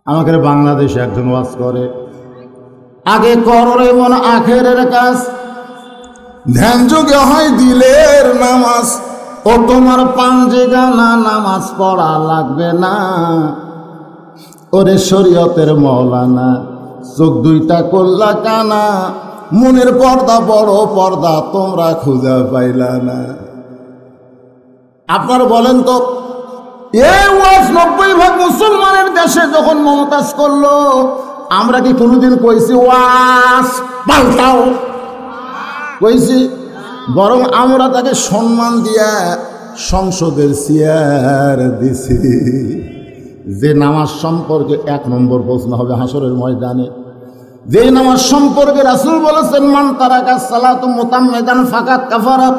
আমাকে বাংলাদেশে একজন ওয়াজ করে, আগে করো এমন আখেরের কাজ, ধ্যান যোগে হয় দিলের নামাজ, ও তোমার পাঞ্জে গানা নামাজ পড়া লাগবে না। ওরে শরীয়তের মৌলানা, চোখ দুইটা করলা কানা, মনের পর্দা বড় পর্দা তোমরা খুঁজে পাইলা না। আপনারা বলেন তো, এই ওয়াজ 90% মুসলমানের দেশে যখন মমতাজ করলো, আমরা কি কোনোদিন কইছি ওয়াজ পাল্টাও? কইছি? বরং আমরা তাকে সম্মান দিয়া সংসদের চেয়ার দিছি। যে নামাজ সম্পর্কে 1 নম্বর প্রশ্ন হবে হাসরের ময়দানে, যে নামাজ সম্পর্কে রাসূল বলেছেন মান তারাকা সালাতু মুতাম্মিদান ফাকাত কাফারা,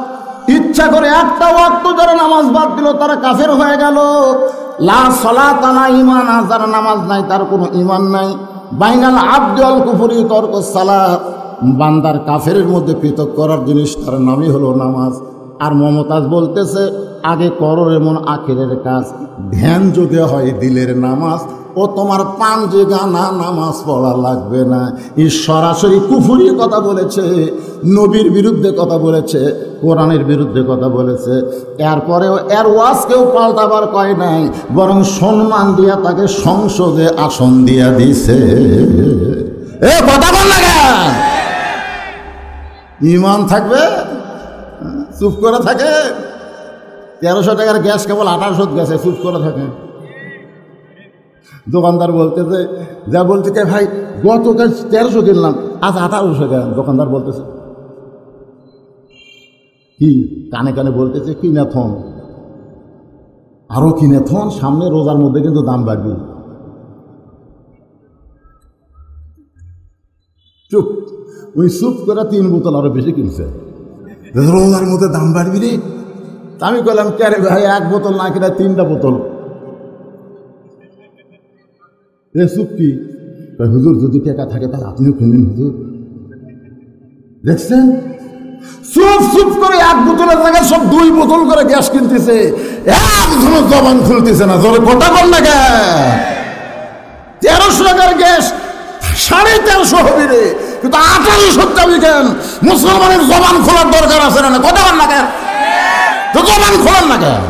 ইচ্ছা করে একটা ওয়াক্ত যারা নামাজ বাদ দিল তারা কাফের হয়ে গেল। লা সালাতা লা ঈমান, যার নামাজ নাই তার কোনো ঈমান নাই। বাইনাল আবদি ওয়াল কুফরি তরকুস সালাত, বান্দার কাফেরের মধ্যে পৃথক করার জিনিস তার নামই হলো নামাজ। আর মমতাজ বলতেছে আগে করো এমন আখেরের কাজ, ধ্যান যোগে হয় দিলের নামাজ, ও তোমার পাঞ্জে গানা নামাজ পড়া লাগবে না। এই সরাসরি কুফুরির কথা বলেছে, নবীর বিরুদ্ধে কথা বলেছে, কোরআনের বিরুদ্ধে কথা বলেছে। এরপরেও এর ওয়াজ কেউ পাল্টাবার কয় নাই, বরং সম্মান দিয়া তাকে সংসদে আসন দিয়া দিছে। এ কথা বল না, ইমান থাকবে চুপ করে থাকে। 1300 টাকার গ্যাস কেবল 1800 গ্যাসে চুপ করে থাকে। দোকানদার বলতেছে, যা বলছে কে ভাই গতকাল 1300 কিনলাম, আজ 1800 কেন? দোকানদার বলতেছে কি, কানে কানে বলতেছে কিনে থন, আরো কিনে থন, সামনে রোজার মধ্যে কিন্তু দাম বাড়বে। চুপ, ওই চুপ করে 3 বোতল আরো বেশি কিনছে, রোজার মধ্যে দাম বাড়বি রে। আমি বললাম কে রে ভাই, 1 বোতল না কিনা 3টা বোতল। এ চুপ কি, হুজুর যদি টাকা থাকে তাহলে আপনিও কিনুন হুজুর। দেখছেন চুপ চুপ করে 1 বোতলের জায়গায় সব 2 বোতল করে গ্যাস কিনতেছে, একজনও জবান খুলতেছে না। জোরে কথা বল না কে? 1300 টাকার গ্যাস 1350 হবে রে, কিন্তু 1800 দাবি কেন? মুসলমানের জবান খোলার দরকার আছে না? কথা বল না কেন? তো জবান খোলার না কেন?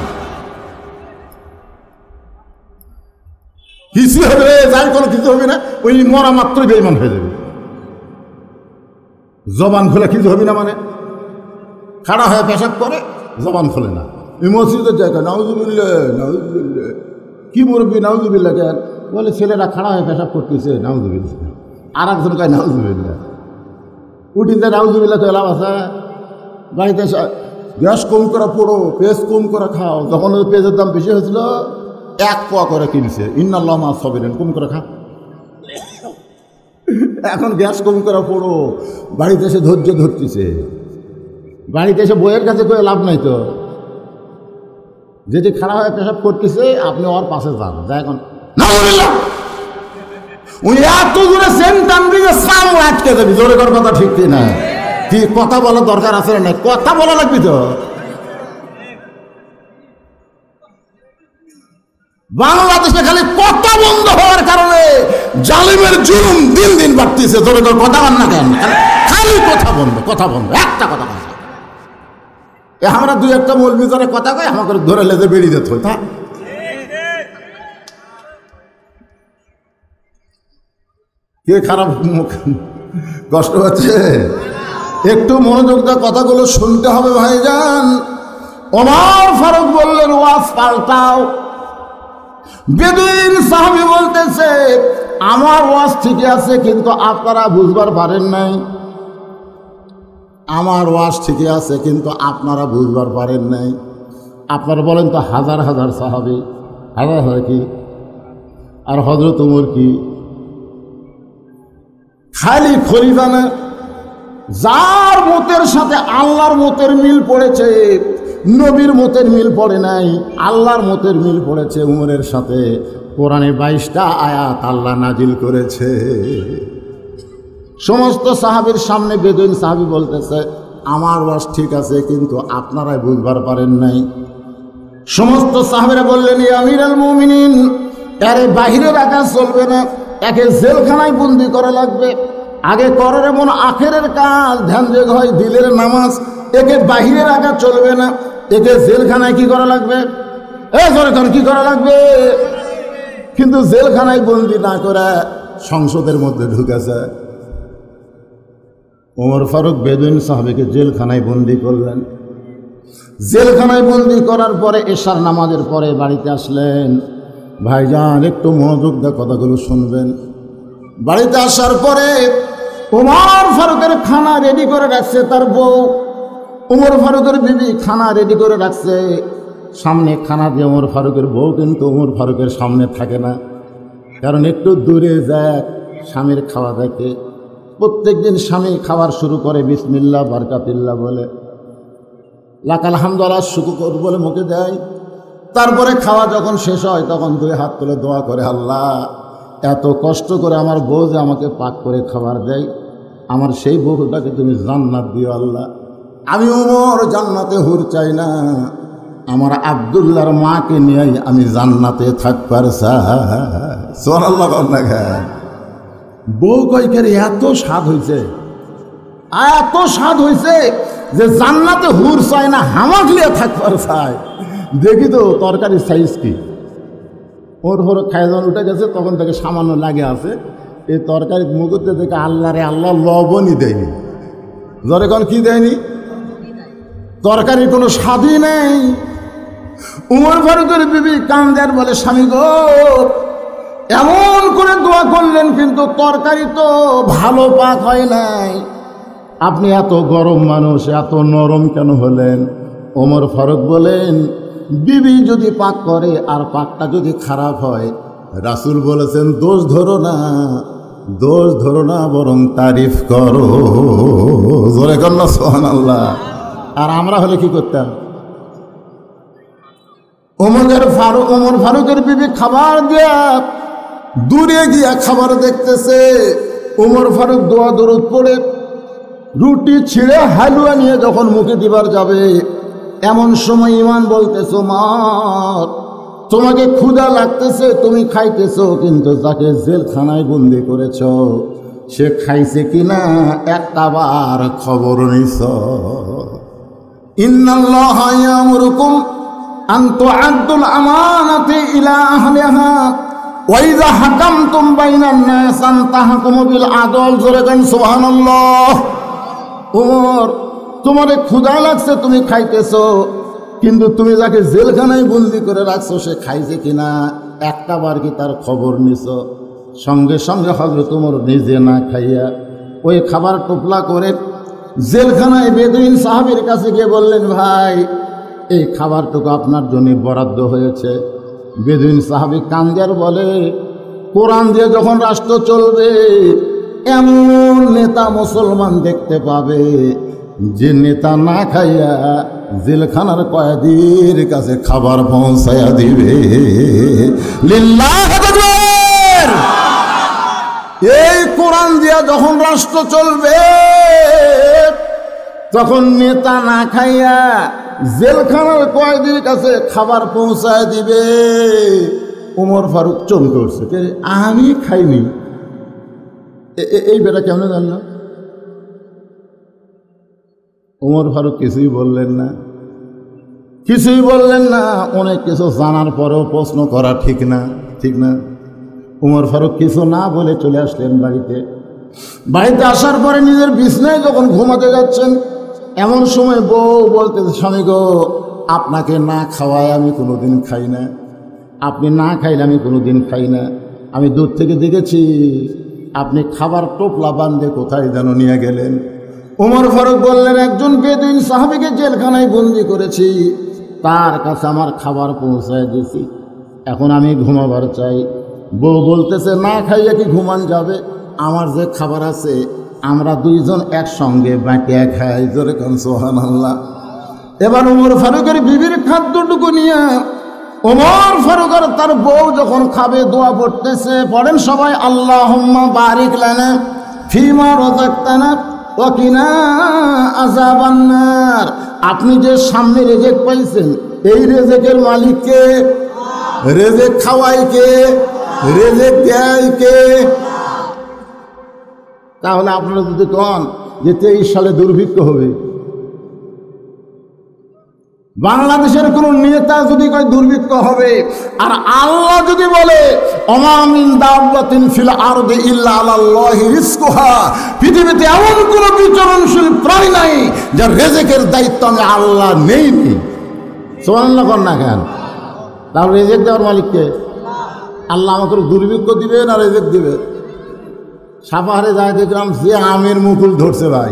কিছু হবে রে, যার কোনো কিছু হবে না, ওই মরা মাত্রই বেঈমান হয়ে যাবে। জবান খোলা কিছু হবে না মানে খাড়া হয়ে পেশাব করে, জবান খোলে না। এই মসজিদের জায়গা নাউজুবিল্লাহ নাউজুবিল্লাহ, কি মুরব্বী নাউজুবিল্লাহ কেন? বলে ছেলেরা খাড়া হয়ে পেশাব করতেছে, নাউজুবিল্লাহ। আর একজন কয় নাউজুবিল্লাহ, উঠিতে নাউজুবিল্লাহ তো এলাম আছে। বাড়িতে গ্যাস কম করে পড়ো, পেঁয়াজ কম করে খাও। যখন ওই পেঁয়াজের দাম বেশি হয়েছিল 1 পোয়া করে কিনছে, ইন্নাল্লাহ মা সাবিরিন, কম করে খা। এখন গ্যাস কম করে পড়ো, বাড়িতে এসে ধৈর্য ধরতেছে। বাড়িতে এসে বইয়ের কাছে করে লাভ নাই তো, যেটি খারাপ হয়ে পেশাব করতেছে আপনি ওর পাশে যান, যা এখন উনি এত জোরে সেন্টান দিকে সাম আটকে যাবি। জোরে কর কথা ঠিক না? কি কথা বলার দরকার আছে না? কথা বলা লাগবি তো। বাংলাদেশে খালি কথা বন্ধ হওয়ার কারণে জালিমের জুলুম দিন দিন বাড়তেছে। জোরে কর কথা বল না কেন? খালি কথা বন্ধ, কথা বন্ধ, একটা কথা বন্ধ। আমরা 2-1টা মৌলবি যারা কথা কয় আমাকে ধরে লেজে বেরিয়ে যেত। তা কে খারাপ কষ্ট হচ্ছে? একটু মনোযোগ দিয়ে কথাগুলো শুনতে হবে ভাইজান। ওমর ফারুক বললেন ওয়াজ পাল্টাও। বেদুইন সাহাবী বলতেছে আমার ওয়াজ ঠিকই আছে, কিন্তু আপনারা বুঝবার পারেন নাই। আমার ওয়াজ ঠিকই আছে, কিন্তু আপনারা বুঝবার পারেন নাই। আপনারা বলেন তো হাজার হাজার সাহাবী, হাজার হাজার কি, আর হযরত ওমর কি খালি খলিফা না? যার মতের সাথে আল্লাহর মতের মিল পড়েছে, নবীর মতের মিল পড়ে নাই, আল্লাহর মতের মিল পড়েছে উমরের সাথে। কোরআনে 22টা আয়াত আল্লাহ নাজিল করেছে। সমস্ত সাহাবীর সামনে বেদুইন সাহাবী বলতেছে আমার ওয়াজ ঠিক আছে, কিন্তু আপনারাই বুঝবার পারেন নাই। সমস্ত সাহাবীরা বললেন ইয়া আমিরুল মুমিনিন, আরে বাহিরে রাখা চলবে না, একে জেলখানায় বন্দি করা লাগবে। আগে করার এমন আখেরের কাজ, ধ্যান যোগ হয়, দিলের নামাজ, একে বাহিরে রাখা চলবে না, একে জেলখানায় কি করা লাগবে? এখন কি করা লাগবে? কিন্তু জেলখানায় বন্দি না করে সংসদের মধ্যে ঢুকেছে। ওমর ফারুক বেদুইন সাহাবীকে জেলখানায় বন্দি করলেন। জেলখানায় বন্দি করার পরে এশার নামাজের পরে বাড়িতে আসলেন। ভাইজান একটু মনোযোগ দিয়ে কথাগুলো শুনবেন। বাড়িতে আসার পরে ওমর ফারুকের খানা রেডি করে রাখছে তার বউ। ওমর ফারুকের বিবি খানা রেডি করে রাখছে। সামনে খানা দিয়ে ওমর ফারুকের বউ কিন্তু ওমর ফারুকের সামনে থাকে না, কারণ একটু দূরে যায় স্বামীর খাওয়া দেখে। প্রত্যেক দিন স্বামী খাবার শুরু করে বিসমিল্লাহ বারকাতিল্লাহ বলে, লাকাল হামদুলিল্লাহ শুকর বলে মুখে দেয়। তারপরে খাওয়া যখন শেষ হয় তখন দুই হাত তুলে দোয়া করে, আল্লাহ এত কষ্ট করে আমার বউ যে আমাকে পাক করে খাবার দেয়, আমার সেই বউটাকে তুমি জান্নাত দিও আল্লাহ। আমি ওমর জান্নাতে হুর চাই না, আমার আব্দুল্লাহর মাকে নিয়েই আমি জান্নাতে থাকবার চাই। সুবহানাল্লাহ। বউ কয়কের এত স্বাদ হয়েছে, এত স্বাদ হয়েছে যে জান্নাতে হুর চায় না, হামাক লিয়ে থাকবার চায়। দেখি তো তরকারির সাইজ কি। ওর খায় যখন উঠে গেছে তখন থেকে সামান্য লাগে আছে। এই তরকারি মুখতে দেখে আল্লাহ রে আল্লাহ লবণই দেয়নি। ধরে কোন কি দেয়নি? তরকারির কোনো স্বাদই নেই। উমর ফারুকের বিবি কান্দার বলে, স্বামী গো এমন করে দোয়া করলেন কিন্তু তরকারি তো ভালো পাক হয় নাই, আপনি এত গরম মানুষ, এত নরম কেন হলেন? ওমর ফারুক বলেন, বিবি যদি পাক করে আর পাকটা যদি খারাপ হয়, রাসূল বলেছেন দোষ ধরো না, দোষ ধরো না, বরং তারিফ করো। জোরে কর না সুবহানাল্লাহ। আর আমরা হলে কি করতাম? ওমর ফারুকের বিবি খাবার দেয়া দূরে গিয়া খাবার দেখতেছে। ওমর ফারুক দোয়া দরুদ পড়ে রুটি ছিঁড়ে হালুয়া নিয়ে যখন মুখে দিবার যাবে, এমন সময় ইমান বলতেছো, মা তোমাকে ক্ষুধা লাগতেছে, তুমি খাইতেছো, কিন্তু যাকে জেলখানায় বন্দি করেছ সে খাইছে কিনা একটা বার খবর নিছ। ইন্নাল্লাহা ইয়ামুরুকুম আন তুআদ্দুল আমানাতি ইলা আহলিহা ওয়া ইযা হাকামতুম বাইনান নাস আন তাহকুমু বিল আদল। জোরে গান সুবহানাল্লাহ। ওমর তোমারে ক্ষুধা লাগছে, তুমি খাইতেছো, কিন্তু তুমি যাকে জেলখানায় বন্দি করে রাখছো সে খাইছে কিনা একটা বার কি তার খবর নিছ? সঙ্গে সঙ্গে হযরত ওমর নিজে না খাইয়া ওই খাবার টোপলা করে জেলখানায় বেদুইন সাহাবীর কাছে গিয়ে বললেন, ভাই এই খাবারটুকু আপনার জন্য বরাদ্দ হয়েছে। বেদুইন সাহাবী কান্দার বলে, কোরআন দিয়ে যখন রাষ্ট্র চলবে এমন নেতা মুসলমান দেখতে পাবে যে নেতা না খাইয়া জেলখানার কয়েদির কাছে খাবার পৌঁছায়া দিবে। লিল্লাহ আকবার। এই কোরআন দিয়া যখন রাষ্ট্র চলবে তখন নেতা না খাইয়া জেলখানার কয়েদির কাছে খাবার পৌঁছায় দিবে। ওমর ফারুক চমকে উঠছে, আমি খাইনি, এই বেটা কেমন জানলো? ওমর ফারুক কিছুই বললেন না, কিছুই বললেন না। অনেক কিছু জানার পরেও প্রশ্ন করা ঠিক না, ঠিক না। ওমর ফারুক কিছু না বলে চলে আসলেন বাড়িতে। বাড়িতে আসার পরে নিজের বিছনায় যখন ঘুমাতে যাচ্ছেন, এমন সময় বউ বলতেছে, স্বামী গো আপনাকে না খাওয়ায় আমি কোনোদিন খাই না, আপনি না খাইলে আমি কোনোদিন খাই না। আমি দূর থেকে দেখেছি আপনি খাবার টোপলা বান্ধে কোথায় যেন নিয়ে গেলেন। ওমর ফারুক বললেন, একজন বেদুইন সাহাবীকে জেলখানায় বন্দি করেছি, তার কাছে আমার খাবার পৌঁছায় দিয়েছি, এখন আমি ঘুমাবার চাই। বউ বলতেছে, না খাইয়া কি ঘুমান যাবে? আমার যে খাবার আছে আমরা দুইজন একসঙ্গে বাঁটিয়া খাই। জোরে কোন সুবহানাল্লাহ। এবার ওমর ফারুকের বিবির খাদ্যটুকু নিয়ে ওমর ফারুক আর তার বউ যখন খাবে দোয়া পড়তেছে। পড়েন সবাই, আল্লাহুম্মা বারিক লানা ফিমা রাযাকতানা ওয়া কিনা আযাবান নার। আপনি যে সামনে রেজেক পাইছেন, এই রেজেকের মালিক কে? রেজেক খাওয়াই কে? রেজেক দেয় কে? তাহলে আপনারা যদি কন যে 23 সালে দুর্ভিক্ষ হবে, বাংলাদেশের কোন নেতা যদি কয় দুর্ভিক্ষ হবে, আর আল্লাহ যদি বলে ওমা মিন দাব্বাতিন ফিল আরদি ইল্লা আলাল্লাহি রিজকুহা, পৃথিবীতে এমন কোন বিচরণশীল প্রাণী নাই যার রেজেকের দায়িত্ব আমি আল্লাহ নেই। সুবহানাল্লাহ কর না কেন? তাহলে রেজেক দেওয়ার মালিককে? আল্লাহ আমাকে দুর্ভিক্ষ দিবে না রেজেক দিবে? সাপাহারে যায় দেখলাম যে আমের মুকুল ধরছে ভাই,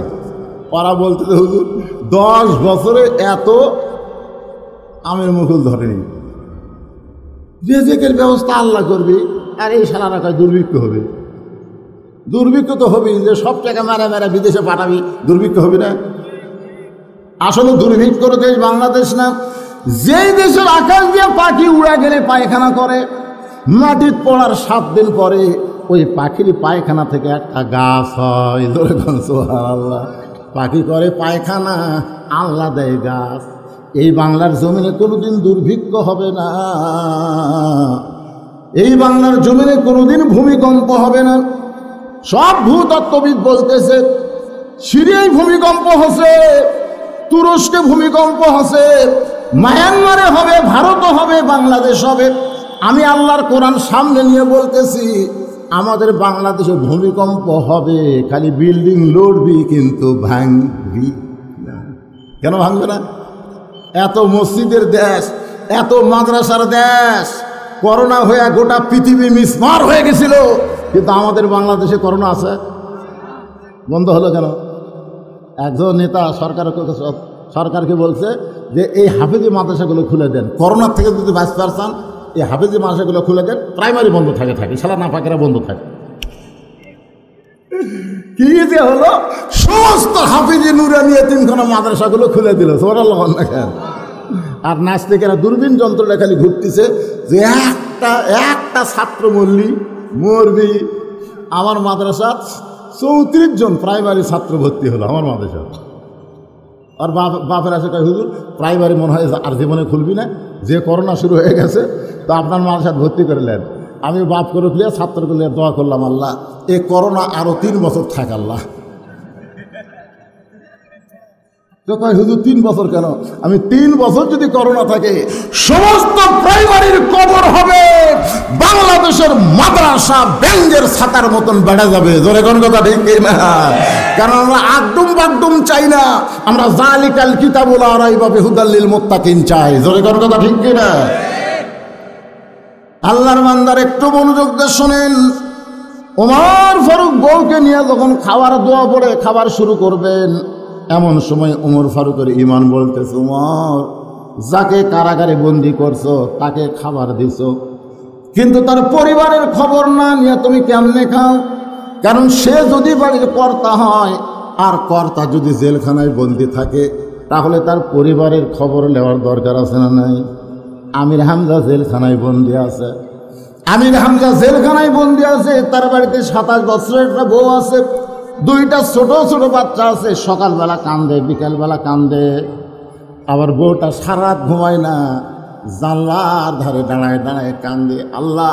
ওরা বলতে হুজুর 10 বছরে এত আমের মুকুল ধরেনি। রেজেকের ব্যবস্থা আল্লাহ করবি, আর এই সালারা কয় দুর্ভিক্ষ হবে। দুর্ভিক্ষ তো হবেই, যে সব টাকা মেরা মেরা বিদেশে পাঠাবি, দুর্ভিক্ষ হবে না? আসলে দুর্ভিক্ষর দেশ বাংলাদেশ না। যেই দেশের আকাশ দিয়ে পাখি উড়া গেলে পায়খানা করে, মাটির পড়ার 7 দিন পরে ওই পাখির পায়খানা থেকে একটা গাছ হয়। সুবহানাল্লাহ। পাখি করে পায়খানা, আল্লাহ দেয় গাছ। এই বাংলার জমিনে কোনোদিন দুর্ভিক্ষ হবে না, এই বাংলার জমিনে কোনোদিন ভূমিকম্প হবে না। সব ভূতত্ত্ববিদ বলতেছে সিরিয়ায় ভূমিকম্প হচ্ছে, তুরস্কে ভূমিকম্প হচ্ছে, মায়ানমারে হবে, ভারতও হবে, বাংলাদেশ হবে। আমি আল্লাহর কোরআন সামনে নিয়ে বলতেছি আমাদের বাংলাদেশে ভূমিকম্প হবে, খালি বিল্ডিং লড়বি কিন্তু ভাঙবি না। কেন ভাঙবে না? এত মসজিদের দেশ, এত মাদ্রাসার দেশ, করোনা হয়ে গোটা পৃথিবী মিসমার হয়ে গেছিল, কিন্তু আমাদের বাংলাদেশে করোনা আছে, বন্ধ হলো কেন? একজন নেতা সরকারকে বলছে যে এই হাফেজি মাদ্রাসাগুলো খুলে দেন, করোনার থেকে যদি বাঁচতে চান এই হাফেজি মাদ্রাসাগুলো খুলে দেন, প্রাইমারি বন্ধ থাকে, সালা না পাকেরা বন্ধ থাকে। কি যে হলো, সমস্ত হাফিজি নুরানি এতিমখানা মাদ্রাসাগুলো খুলে দিল। সুবহানাল্লাহ। আর নাস্তিকেরা দূরবীন যন্ত্রটা খালি ঘুরতেছে যে একটা ছাত্র মরবি। আমার মাদ্রাসা 34 জন প্রাইমারি ছাত্র ভর্তি হলো আমার মাদ্রাসা। আর বাপের আছে কয় হুজুর প্রাইমারি মনে হয় আর জীবনে খুলবি না, যে করোনা শুরু হয়ে গেছে তো আপনার মাদ্রাসা ভর্তি করলেন। আমি বাপ করে খুলে ছাত্রগুলো দোয়া করলাম, আল্লাহ এই করোনা আরো 3 বছর থাক আল্লাহ। তো কয় হুজুর 3 বছর কেন? আমি 3 বছর যদি করোনা থাকে সমস্ত প্রাইমারির কবর হবে, বাংলাদেশের মাদ্রাসা ব্যাঙ্গের ছাতার মতন বেড়ে যাবে। জোরে কোন কথা ঠিক না? কারণ আমরা আগডুম বাগডুম চাই না, আমরা জালিকাল কিতাবুল লা রাইবা ফিহি হুদাল লিল মুত্তাকিন চাই। জোরে কোন কথা ঠিক না? আল্লাহর বান্দার একটু মনোযোগ দিয়ে শোনেন। ওমর ফারুক বউকে নিয়ে যখন খাওয়ার দোয়া পড়ে খাবার শুরু করবেন, এমন সময় ওমর ফারুকের ঈমান বলতেছে, ওমর যাকে কারাগারে বন্দি করছো তাকে খাবার দিছো, কিন্তু তার পরিবারের খবর না নিয়ে তুমি কেমনে খাও? কারণ সে যদি বাড়ির কর্তা হয় আর কর্তা যদি জেলখানায় বন্দি থাকে, তাহলে তার পরিবারের খবর নেওয়ার দরকার আছে না নাই? আমির হামজা জেলখানায় বন্দি আছে, আমির হামজা জেলখানায় বন্দি আছে, তার বাড়িতে 27 বছরের একটা বউ আছে, 2টা ছোট ছোট বাচ্চা আছে। সকালবেলা কান্দে, বিকালবেলা কান্দে, আবার বউটা সারা রাত ঘুমায় না, জানলার ধারে দাঁড়ায় দাঁড়ায় কান্দে, আল্লাহ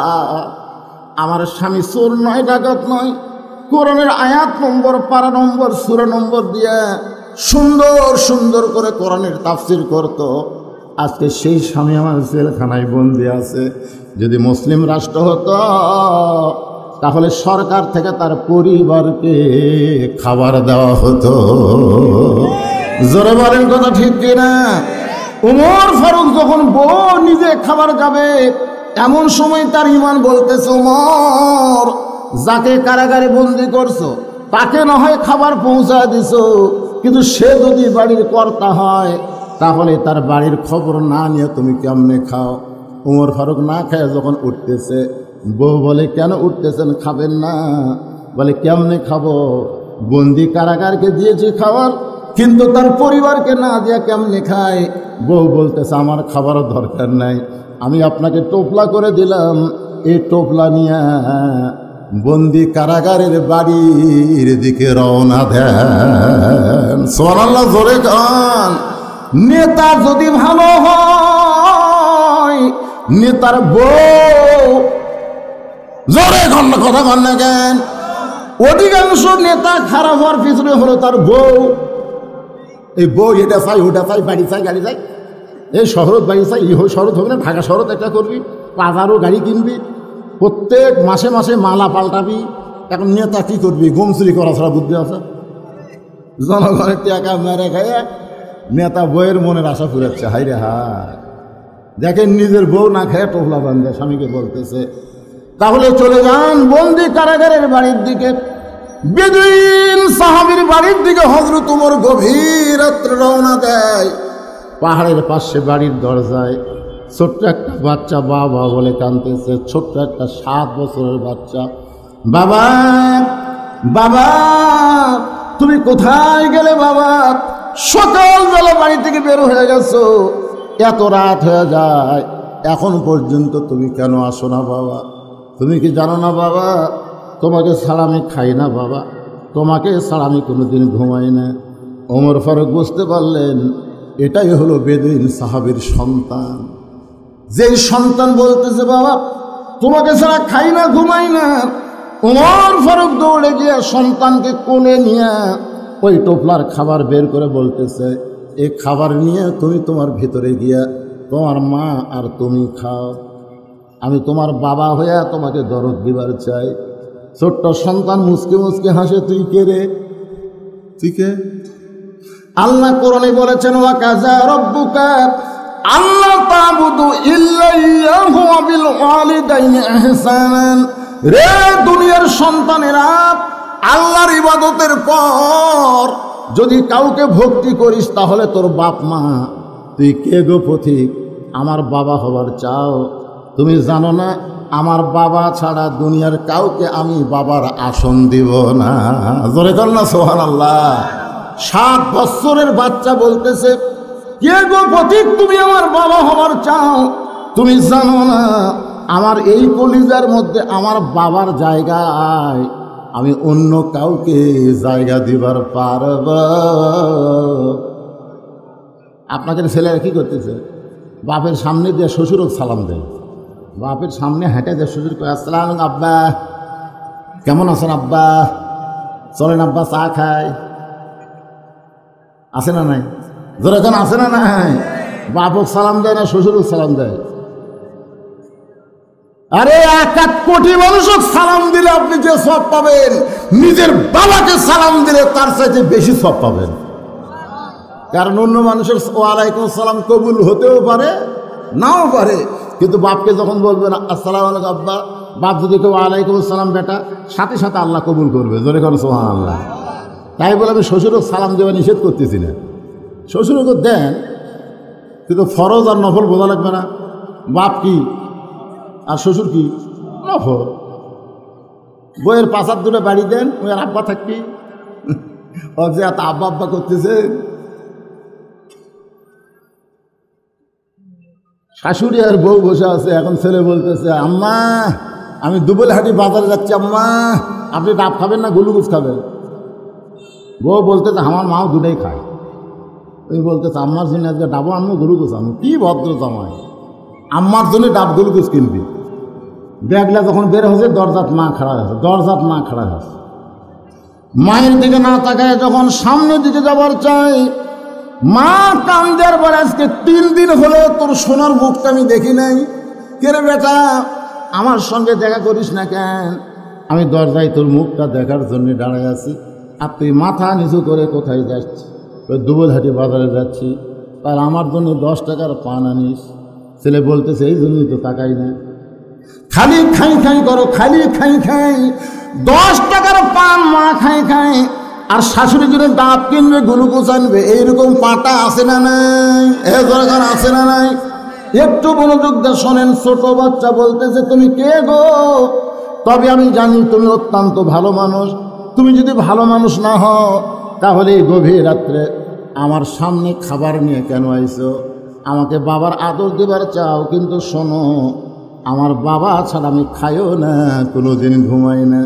আমার স্বামী চোর নয়, ডাকাত নয়। কোরআনের আয়াত নম্বর, পারা নম্বর, সূরা নম্বর দিয়ে সুন্দর সুন্দর করে কোরআনের তাফসীর করতো। আজকে সেই স্বামী আমার জেলখানায় বন্দি আছে। যদি মুসলিম রাষ্ট্র হতো তাহলে সরকার থেকে তার পরিবারকে খাবার দেওয়া হতো। জোরে বলেন কথা ঠিক কিনা? ওমর ফারুক যখন বউ নিজে খাবার যাবে, এমন সময় তার ঈমান বলতেছে, ওমর যাকে কারাগারে বন্দি করছো তাকে না হয় খাবার পৌঁছায় দিছো, কিন্তু সে যদি বাড়ির কর্তা হয় তাহলে তার বাড়ির খবর না নিয়ে তুমি কেমনে খাও? ওমর ফারুক না খায় যখন উঠতেছে, বউ বলে, কেন উঠতেছেন, খাবেন না? বলে, কেমনে খাবো? বন্দি কারাগারকে দিয়েছি খাবার, কিন্তু তার পরিবারকে না দিয়ে কেমনে খায়? বউ বলতেছে, আমার খাবারও দরকার নাই, আমি আপনাকে টোপলা করে দিলাম, এই টোপলা নিয়ে বন্দি কারাগারের বাড়ির দিকে রওনা দেন। সুবহানাল্লাহ, জোরে গান। নেতা যদি ভালো হয়, নেতার বউ, জোরে ঘন্টা কথা কন না কেন? অধিকাংশ নেতা খারাপ হওয়ার পিছনে হলো তার বউ। এই বউ এটা চাই, ওটা চাই, বাড়ি চাই, গাড়ি চাই, এই শহরত বাড়ি চাই, এই শহরত হবে না, ঢাকা শহরত একটা করবি, 5,000 গাড়ি কিনবি, প্রত্যেক মাসে মাসে মালা পাল্টাবি। এখন নেতা কি করবি? গমচুরি করা ছাড়া বুদ্ধি আছে? জনগণের টাকা মেরে খাইয়ে নেতা বইয়ের মনের আশা ফুরাচ্ছে। হাই রে হায়, দেখেন নিজের বউ না খেয়ে টোপলা বান্ধে স্বামীকে বলতেছে। তাহলে চলে যান বন্দি কারাগারের বাড়ির দিকে, বেদুইন সাহাবীর বাড়ির দিকে হযরত ওমর গভীর রাত্রে রওনা দেয়। পাহাড়ের পাশে বাড়ির দরজায় ছোট্ট একটা বাচ্চা বাবা বলে কাঁদতেছে, ছোট্ট একটা 7 বছরের বাচ্চা। বাবা, বাবা তুমি কোথায় গেলে বাবা? সকালবেলা বাড়ি থেকে বের হয়ে গেছো, এত রাত হয়ে যায়, এখন পর্যন্ত তুমি কেন আসো না বাবা? তুমি কি জানো না বাবা, তোমাকে ছাড়া আমি খাই না বাবা, তোমাকে ছাড়া আমি কোনোদিন ঘুমাই না। ওমর ফারুক বুঝতে পারলেন এটাই হলো বেদুইন সাহাবীর সন্তান। যেই সন্তান বলতেছে বাবা তোমাকে ছাড়া খাই না, ঘুমাই না, ওমর ফারুক দৌড়ে গিয়ে সন্তানকে কোলে নিয়ে ওই টোপলার খাবার বের করে বলতেছে, এই খাবার নিয়ে তুমি তোমার ভিতরে গিয়া তোমার মা আর তুমি খাও, আমি তোমার বাবা হইয়া তোমাকে দরদ দিবার চাই। ছোট্ট সন্তান মুসকে মুসকে হাসে, তুই কে রে? তুই কে? আল্লাহ কোরআনে বলেছেন, ওয়া কাযা রাব্বুকা আল্লা তা'বুদু ইল্লা ইয়াহু ওয়া বিল ওয়ালিদাইনি ইহসানান। রে দুনিয়ার সন্তানেরা, আল্লাহর ইবাদতের পর যদি কাউকে ভক্তি করিস তাহলে তোর বাপ মা, তুই কে গো পথিক? আমার বাবা হবার চাও? তুমি জানো না আমার বাবা ছাড়া দুনিয়ার কাউকে আমি বাবার আসন দিব না। জোরে কর না সুবহানাল্লাহ। 7 বছরের বাচ্চা বলতেছে, কে গো পথিক তুমি আমার বাবা হবার চাও? তুমি জানো না আমার এই কলিজার মধ্যে আমার বাবার জায়গায় আমি অন্য কাউকে জায়গা দিবার পারব? আপনাদের ছেলেরা কি করতেছে? বাপের সামনে দিয়ে শ্বশুরও সালাম দেয়, বাপের সামনে হেঁটে দেয়, শ্বশুর কয় আসসালাম আব্বা, কেমন আছেন আব্বা, চলেন আব্বা চা খায়। আছে না নাই? ধরে যেন আছে না নাই? বাপক সালাম দেয় না শ্বশুরও সালাম দেয়? আরে 1 কোটি মানুষক সালাম দিলে আপনি যে সব পাবেন, নিজের বাবাকে সালাম দিলে তার চাইতে বেশি সব পাবেন। কারণ অন্য মানুষের ওয়ালাইকুম আসসালাম কবুল হতেও পারে, নাও পারে, কিন্তু বাপকে যখন বলবেন আসসালামু আলাইকুম আব্বা, বাপ যদি কেউ ওয়ালাইকুম আসসালাম বেটা, সাথে সাথে আল্লাহ কবুল করবে। জোরে করো সুবহানাল্লাহ। তাই বলে আমি শ্বশুরও সালাম দেওয়া নিষেধ করতেছি না, শ্বশুরকে দেন, কিন্তু ফরজ আর নফল বোঝা লাগবে না। বাপ কি আর শ্বশুর কি? নফল। বইয়ের 5 2 বাড়ি দেন, ওই আর আব্বা থাকবি, ও যে এত আব্বা আব্বা করতেছে। শাশুড়ি আর বউ বসে আছে, এখন ছেলে বলতেছে, আম্মা আমি দুবলহাটি বাজারে যাচ্ছি, আম্মা আপনি ডাব খাবেন না গ্লুকোজ খাবেন? বউ বলতেছে আমার মাও দুটাই খায়। ওই বলতেছে আম্মার জন্য আজকে ডাবও আনবো, গ্লুকোজ আনবো। কি ভদ্র জামাই, আম্মার জন্য ডাব গ্লুকোজ কিনবি। ব্যাগলা যখন বের হয়েছে দরজাত মা খাড়া আছে, দরজাত মা খাড়া আছে। মায়ের দিকে না তাকায় যখন সামনের দিকে যাবার চাই, মা কান দেওয়ার পর আজকে 3 দিন হলো তোর সোনার মুখটা আমি দেখি নাই। কে রে বেটা, আমার সঙ্গে দেখা করিস না কেন? আমি দরজায় তোর মুখটা দেখার জন্য দাঁড়ায় আছি, আর তুই মাথা নিচু করে কোথায় যাচ্ছি? ওই দুবলহাটি বাজারে যাচ্ছি। আর আমার জন্য 10 টাকার পান আনিস। ছেলে বলতেছে এই জন্যই তো তাকাই না, খালি খাই খাই করো, খালি খাই খাই। 10 টাকার পান মা খাই খাই, আর শাশুড়ি জন্য ডাব কিনবে, গ্লুকোজ আনবে। এইরকম পাটা আছে না নাই? এ দরকার আছে না নাই? একটু মনোযোগ দিয়ে শোনেন। ছোট বাচ্চা বলতেছে তুমি কে গো? তবে আমি জানি তুমি অত্যন্ত ভালো মানুষ। তুমি যদি ভালো মানুষ না হও তাহলে এই গভীর রাত্রে আমার সামনে খাবার নিয়ে কেন আইছো? আমাকে বাবার আদর দেবার চাও, কিন্তু শোনো আমার বাবা ছাড়া আমি খাইও না, কোনোদিন ঘুমাই না।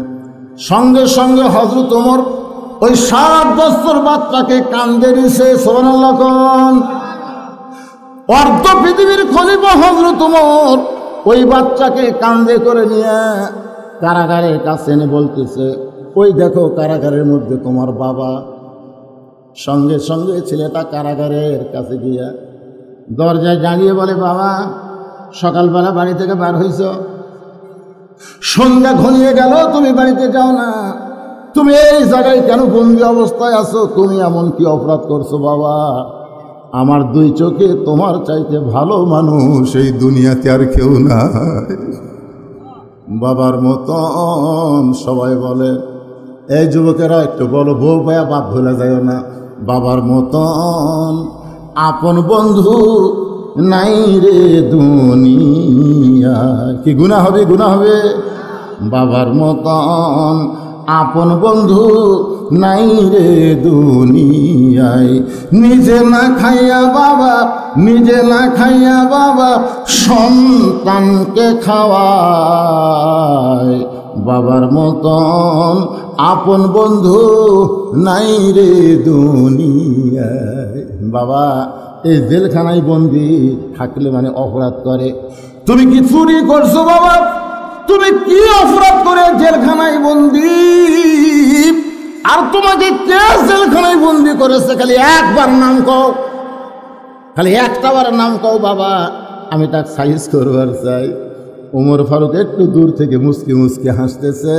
সঙ্গে সঙ্গে হযরত ওমর ওই 7 বছর বাচ্চাকে কান্দে দিছে। সুবহানাল্লাহ। অর্ধ পৃথিবীর খলিফা হযরত ওমর ওই বাচ্চাকে কাঁধে করে নিয়ে কারাগারের কাছে এনে বলতেছে, ওই দেখো কারাগারের মধ্যে তোমার বাবা। সঙ্গে সঙ্গে ছেলেটা কারাগারের কাছে গিয়া দরজায় দাঁড়িয়ে বলে, বাবা সকালবেলা বাড়ি থেকে বার হইছ, সন্ধ্যা ঘনিয়ে গেল, তুমি বাড়িতে যাও না, তুমি এই জায়গায় কেন বন্দি অবস্থায় আছো? তুমি এমন কি অপরাধ করছো বাবা? আমার দুই চোখে তোমার চাইতে ভালো মানুষ এই দুনিয়াতে আর কেউ নাই। বাবার মতন সবাই বলে, এই যুবকেরা একটু বলো, বউ পায়া বাপ ভুলে যায় না। বাবার মতন আপন বন্ধু নাই রে দুনিয়া। কি গুনাহ হবে, গুনাহ হবে। বাবার মতন আপন বন্ধু নাই রে দুনিয়ায়। নিজে না খাইয়া বাবা, নিজে না খাইয়া বাবা সন্তানকে খাওয়ায়। বাবার মতন আপন বন্ধু নাই রে দুনিয়ায়। বাবা এই জেলখানায় বন্দি থাকলে মানে অপরাধ করে। তুমি কি চুরি করছো বাবা? তুমি কি অপরাধ করে জেলখানায় বন্দি? আর তোমাকে কে জেলখানায় বন্দি করেছে? খালি একবার নাম কও, খালি একটাবার নাম কও বাবা, আমি তাকে সাইজ করবার চাই। ওমর ফারুক একটু দূর থেকে মুসকি মুসকি হাসতেছে,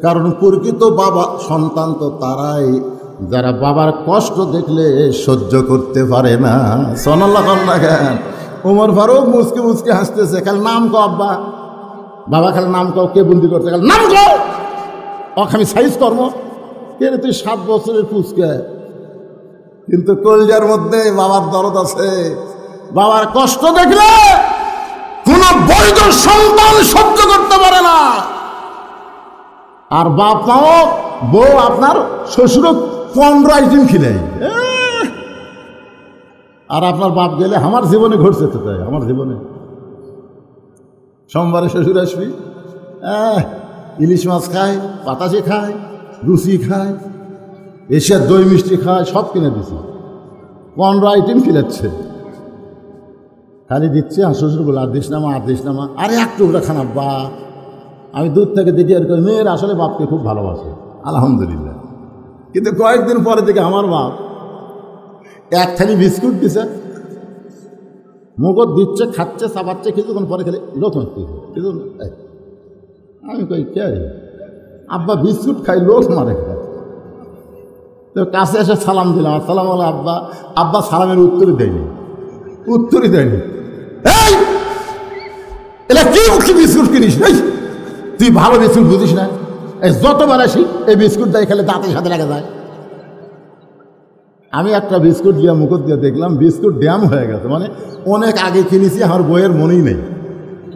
কারণ প্রকৃত বাবা সন্তান তো তারাই যারা বাবার কষ্ট দেখলে সহ্য করতে পারে না। সুবহানাল্লাহ কেন? ওমর ফারুক মুসকি মুসকি হাসতেছে, খালি নাম কও আব্বা, বাবা খালি নাম কও, কে বন্দি করতে? খালি নাম কও, আমি সাইজ কর্ম। কে রে তুই 7 বছরের পুচকে, কিন্তু কলজার মধ্যে বাবার দরদ আছে। বাবার কষ্ট দেখলে কোন বৈধ সন্তান সহ্য করতে পারে না। আর বাপ মাও বউ আপনার শ্বশুর 15 আইটেম খিলাই, আর আপনার বাপ গেলে আমার জীবনে ঘটছে তো তাই। আমার জীবনে সোমবারে শ্বশুর আসবি, ইলিশ মাছ খায়, বাতাসে খায়, লুচি খায়, এশিয়ার দই মিষ্টি খায়, সব কিনে দিছি। 15 আইটেম খিলাচ্ছে, খালি দিচ্ছে। আর শ্বশুর বলে, আর দিস না মা, আর দিস না মা। আরে এক টুকরা খানা বা। আমি দূর থেকে দেখি আর করি, মেয়ের আসলে বাপকে খুব ভালোবাসে, আলহামদুলিল্লাহ। কিন্তু কয়েকদিন পরে দেখি আমার বাপ এক থালি বিস্কুট দিছে, মুগত দিচ্ছে, খাচ্ছে, চাপাচ্ছে, কিছুক্ষণ পরে খেলে লোক মারতে। আমি কই কে আব্বা বিস্কুট খাই, লোক মারে। তো কাছে এসে সালাম দিলাম, আসসালাম আলাইকুম আব্বা। আব্বা সালামের উত্তরই দেয়নি, উত্তরই দেয়নি। এই এটা কি বিস্কুট কিনিস? তুই ভালো বিস্কুট বুঝিস না? এই যতবার আসি এই বিস্কুট দেয়, খেলে দাঁতের সাথে লাগা যায়। আমি একটা বিস্কুট দিয়ে মুখত দিয়ে দেখলাম বিস্কুট ড্যাম হয়ে গেছে, মানে অনেক আগে কিনেছি, আমার বইয়ের মনেই নেই।